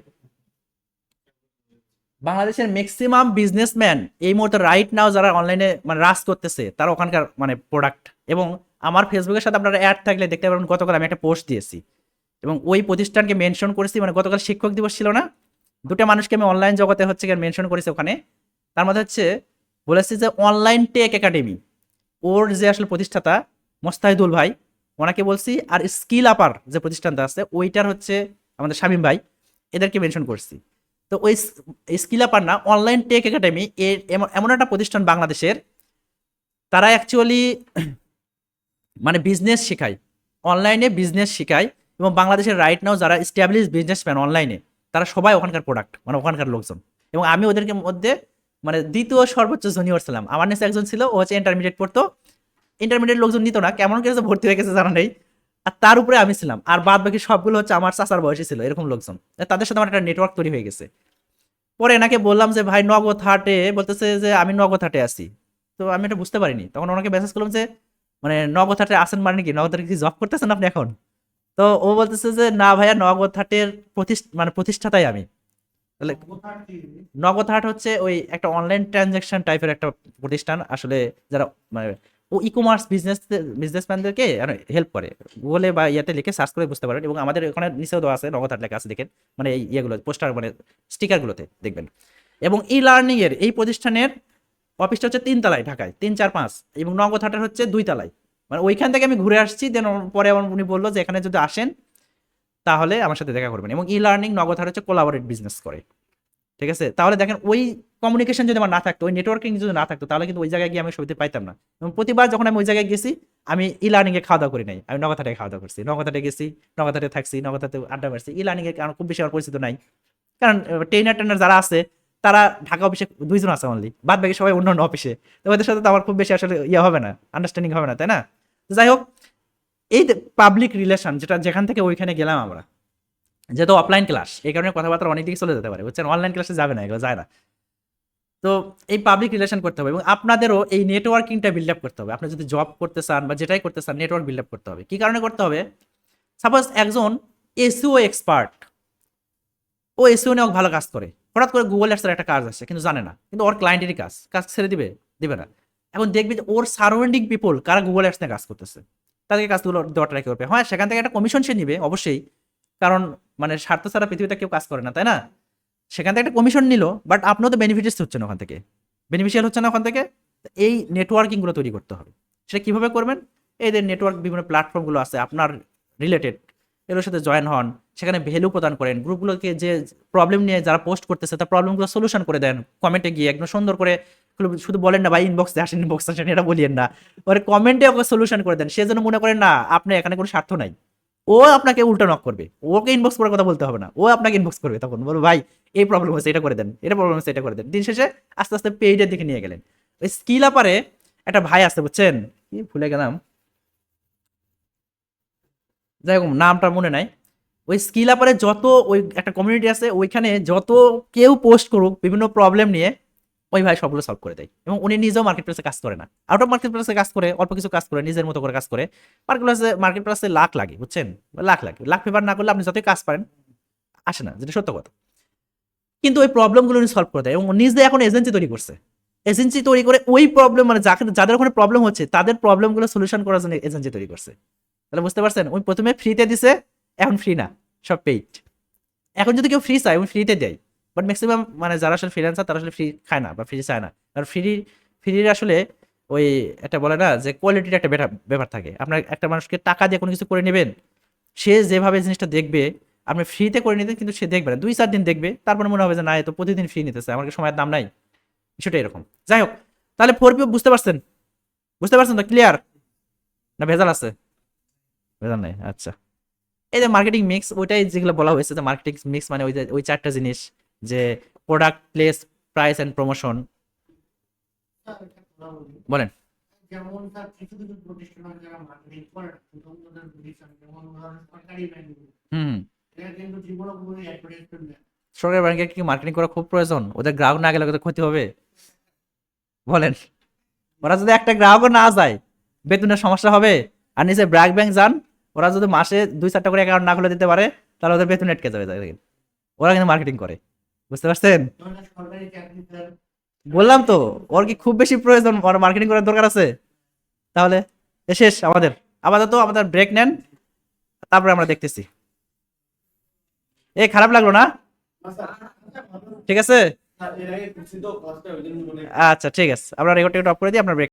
S1: বাংলাদেশের ম্যাক্সিমাম বিজনেসম্যান এই মুহূর্তে রাইট নাও যারা অনলাইনে মানে রাজ করতেছে তারা ওখানকার মানে প্রোডাক্ট। এবং আমার ফেসবুকের সাথে আপনারা অ্যাড থাকলে দেখতে পাবেন, গতকাল আমি একটা পোস্ট দিয়েছি এবং ওই প্রতিষ্ঠানকে মেনশন করেছি, মানে গতকাল শিক্ষক দিবস ছিল না, 2টা মানুষকে আমি অনলাইন জগতে হচ্ছে মেনশন করেছি ওখানে। তার মধ্যে হচ্ছে বলেছি যে অনলাইন টেক একাডেমি, ওর যে আসলে প্রতিষ্ঠাতা মোস্তাহিদুল ভাই, ওনাকে বলছি, আর স্কিল আপার যে প্রতিষ্ঠানটা আছে ওইটার হচ্ছে আমাদের শামীম ভাই, এদেরকে মেনশন করছি। তো ওই স্কিল আপার না, অনলাইন টেক একাডেমি এর এমন একটা প্রতিষ্ঠান বাংলাদেশের, তারা অ্যাকচুয়ালি মানে বিজনেস শেখায়, অনলাইনে বিজনেস শেখায়, এবং বাংলাদেশের রাইট নাও যারা স্ট্যাবলিশ বিজনেসম্যান অনলাইনে তারা সবাই ওখানকার প্রোডাক্ট, মানে ওখানকার লোকজন। এবং আমি ওদেরকে মধ্যে মানে দ্বিতীয় সর্বোচ্চ জুনিয়র ছিলাম, আমার নিচে একজন ছিল, ও হচ্ছে ইন্টারমিডিয়েট পড়তো, ইন্টারমিডিয়েট লোকজন নিত না, কেমন করে ভর্তি হয়ে গেছে জানা নেই, আর তার উপরে আমি ছিলাম, আর বাদ বাকি সবগুলো হচ্ছে আমার চাচার বয়সী ছিল, এরকম লোকজন, তাদের সাথে আমার একটা নেটওয়ার্ক তৈরি হয়ে গেছে। পরে এনাকে বললাম যে ভাই নগদ হাটে, বলতেছে যে আমি নগদ হাটে আছি। তো আমি এটা বুঝতে পারিনি, তখন ওনাকে মেসেজ করলাম যে মানে নগদ হাটে আসেন মানে কি, নগদ হাটে কি জব করতেছেন আপনি এখন? তো ও বলতেছে যে না ভাইয়া, নগদ হাটের মানে প্রতিষ্ঠাতাই আমি। তাহলে নগদ হাট হচ্ছে ওই একটা অনলাইন ট্রানজাকশন টাইপের একটা প্রতিষ্ঠান আসলে, যারা মানে ও ই কমার্স বিজনেসম্যানদেরকে হেল্প করে, গুগলে বা ইয়াতে লিখে সার্চ করে বুঝতে পারেন, এবং আমাদের ওখানে নিচেও দেওয়া আছে নগদ হাট লেখা আছে, দেখেন মানে এই ইয়েগুলো পোস্টার মানে স্টিকারগুলোতে দেখবেন। এবং ই লার্নিং এর এই প্রতিষ্ঠানের অফিসটা হচ্ছে 3 তলায় ঢাকায়, 3, 4, 5, এবং নগদ হাটের হচ্ছে 2 তলায়। মানে ওইখান থেকে আমি ঘুরে আসছি, দেন পরে আমার উনি বললো যে এখানে যদি আসেন তাহলে আমার সাথে দেখা করবেন। এবং ই লার্নিং নগদ হারে হচ্ছে কোলাবোরেট বিজনেস করে, ঠিক আছে? তাহলে দেখেন ওই কমিউনিকেশন যদি আমার না থাকতো, ওই নেটওয়ার্কিং যদি না থাকতো, তাহলে কিন্তু ওই জায়গায় গিয়ে আমি সুবিধা পাইতাম না। এবং প্রতিবার যখন আমি ওই জায়গায় গেছি, আমি ই লার্নিং এ খাওয়া দাওয়া করি নাই, আমি নগদহাটে খাওয়া দাওয়া করছি, নগদহাটে গেছি, নগদহাটে থাকছি, নগদহাটে আড্ডা মারছি। ই লার্নিং এ কারণ খুব বেশি আমার পরিচিত নাই, কারণ ট্রেনার টেনার যারা আছে তারা ঢাকা অফিসে 2 জন আছে অনলি, বাদ বাকি সবাই অন্য অন্য অফিসে। তো ওদের সাথে তো আমার খুব বেশি আসলে ইয়ে হবে না, আন্ডারস্ট্যান্ডিং হবে না, তাই না? তো যাই হোক, এই পাবলিক রিলেশন যেটা যেখান থেকে ওইখানে গেলাম আমরা, যেহেতু অফলাইন ক্লাস, এই কারণে কথাবার্তা অনেক দিকে চলে যেতে পারে, বুঝছেন? অনলাইন ক্লাসে যাবে না, এগুলো যায় না। তো এই পাবলিক রিলেশন করতে হবে এবং আপনাদেরও এই নেটওয়ার্কিংটা বিল্ড আপ করতে হবে। আপনি যদি জব করতে চান বা যেটাই করতে চান, নেটওয়ার্ক বিল্ড আপ করতে হবে। কি কারণে করতে হবে? সাপোজ একজন এসইও এক্সপার্ট, ও এসইও নিয়ে ভালো কাজ করে, হঠাৎ করে গুগল অ্যাডসের একটা কাজ আসছে কিন্তু জানে না, কিন্তু ওর ক্লায়েন্টেরই কাজ, কাজ ছেড়ে দিবে? দিবে না। এখন দেখবি যে ওর সারাউন্ডিং পিপল কারা গুগল অ্যাডস নিয়ে কাজ করতেছে, তাদেরকে কাজগুলো দেওয়া ট্রাই করবে। হ্যাঁ, সেখান থেকে একটা কমিশন সে নিবে অবশ্যই, কারণ মানে স্বার্থ ছাড়া পৃথিবীতে কেউ কাজ করে না, তাই না? সেখান থেকে একটা কমিশন নিল, বাট আপনিও তো বেনিফিটস হচ্ছে না ওখান থেকে, বেনিফিশিয়াল হচ্ছে না ওখান থেকে। এই নেটওয়ার্কিং গুলো তৈরি করতে হবে। সেটা কিভাবে করবেন? এই যে নেটওয়ার্ক বিভিন্ন প্ল্যাটফর্মগুলো আছে আপনার রিলেটেড, এগুলোর সাথে জয়েন হন, সেখানে ভ্যালু প্রদান করেন, গ্রুপগুলোকে যে প্রবলেম নিয়ে যারা পোস্ট করতেছে তার প্রবলেমগুলো সলিউশন করে দেন, কমেন্টে গিয়ে একদম সুন্দর করে। শুধু বলেন না ভাই ইনবক্সে আসেন, ইনবক্সে আসেন, এটা বলিয়েন না, ওর কমেন্টে ওকে সলিউশন করে দেন। সে যেন মনে করেন না আপনি এখানে কোনো স্বার্থ নাই, ও আপনাকে উল্টো নক করবে, ওকে ইনবক্স করার কথা বলতে হবে না, ও আপনাকে ইনবক্স করবে, তখন বলবো ভাই এই প্রবলেম হচ্ছে, এটা করে দেন, এটা প্রবলেম হচ্ছে, এটা করে দেন। দিন শেষে আস্তে আস্তে পেইডের দিকে নিয়ে গেলেন। ওই স্কিল আপারে একটা ভাই আছে, বুঝছেন? কি ভুলে গেলাম, যাই হোক নামটা মনে নাই। ওই স্কিল আপারে যত ওই একটা কমিউনিটি আছে, ওইখানে যত কেউ পোস্ট করুক বিভিন্ন প্রবলেম নিয়ে, ওই ভাই সবগুলো সলভ করে দেয়। এবং উনি নিজেও মার্কেট প্লেসে কাজ করে না, আউট অফ মার্কেট প্লেসে কাজ করে, অল্প কিছু কাজ করে নিজের মতো করে কাজ করে। মার্কেট প্লেসে লাখ লাগে, বুঝছেন? লাখ লাগে, লাখ পেপার না করলে আপনি যতই কাজ পারেন আসে না, যেটা সত্য কথা। কিন্তু ওই প্রবলেমগুলো উনি সলভ করে দেয় এবং নিজে এখন এজেন্সি তৈরি করছে। এজেন্সি তৈরি করে ওই প্রবলেম মানে যাদের ওখানে প্রবলেম হচ্ছে তাদের প্রবলেমগুলো সলিউশন করার জন্য এজেন্সি তৈরি করছে। তাহলে বুঝতে পারছেন, ওই প্রথমে ফ্রিতে দিছে, এখন ফ্রি না, সব পেইড। এখন যদি কেউ ফ্রি চায়, ওই ফ্রিতে দেয়। বাট ম্যাক্সিমাম মানে যারা আসলে ফ্রিল্যান্সার তারা আসলে ফ্রি খায় না বা ফ্রি চায় না, কারণ ফ্রির আসলে ওই একটা বলে না যে কোয়ালিটির একটা ব্যাপার থাকে। আপনার একটা মানুষকে টাকা দিয়ে কোনো কিছু করে নেবেন, সে যেভাবে জিনিসটা দেখবে, আপনি ফ্রিতে করে নিতেন কিন্তু সে দেখবে না, 2-4 দিন দেখবে, তারপরে মনে হবে যে না এ তো প্রতিদিন ফ্রি নিতেছে, আমার কি সময়ের দাম নাই, সেটা এরকম। যাই হোক, তাহলে 4P বুঝতে পারছেন? বুঝতে পারছেন তো? ক্লিয়ার না ভেজাল আছে? ভেজাল নাই, আচ্ছা। এই যে মার্কেটিং মিক্স, ওইটাই যেগুলো বলা হয়েছে যে মার্কেটিং মিক্স মানে ওই 4টা জিনিস, যে product, place, price and promotion. বলেন।
S2: যেমন স্যার কিছু কিছু প্রতিষ্ঠান আছে যারা মার্কেটিং করে না, কিন্তু ওদের প্রতিষ্ঠান যেমন ধরেন সরকারি ব্যাংকগুলো,
S1: হুম।
S2: এরা কিন্তু জীবনে কোনো অ্যাডভার্টাইজমেন্ট দেয় না।
S1: সরকারি ব্যাংকের কি মার্কেটিং করা খুব প্রয়োজন? ওদের গ্রাহক না গেলে ওদের ক্ষতি হবে? বলেন। ওরা যদি একটা গ্রাহকও না যায়, বেতনের সমস্যা হবে। আর নিচে ব্র্যাক ব্যাংক যান, ওরা যদি মাসে 2-4টা করে অ্যাকাউন্ট না খুলে দিতে পারে, তাহলে ওদের বেতন আটকে যাবে। দেখেন, ওরা কিন্তু মার্কেটিং করে, বুঝতে পারছেন?
S2: ধরেন সরকারি চাকরি স্যার,
S1: বললাম তো, ওর কি খুব বেশি প্রয়োজন, ওর মার্কেটিং করার দরকার আছে? তাহলে শেষ আমাদের। আপাতত আমাদের ব্রেক নেন, তারপরে আমরা দেখতেছি। খারাপ লাগলো না? ঠিক আছে,
S2: স্যার এর আগে কিছু তো কষ্ট ওই জন্য
S1: আচ্ছা ঠিক আছে, আমরা রেকর্ড অফ করে দিই, আপনার ব্রেক।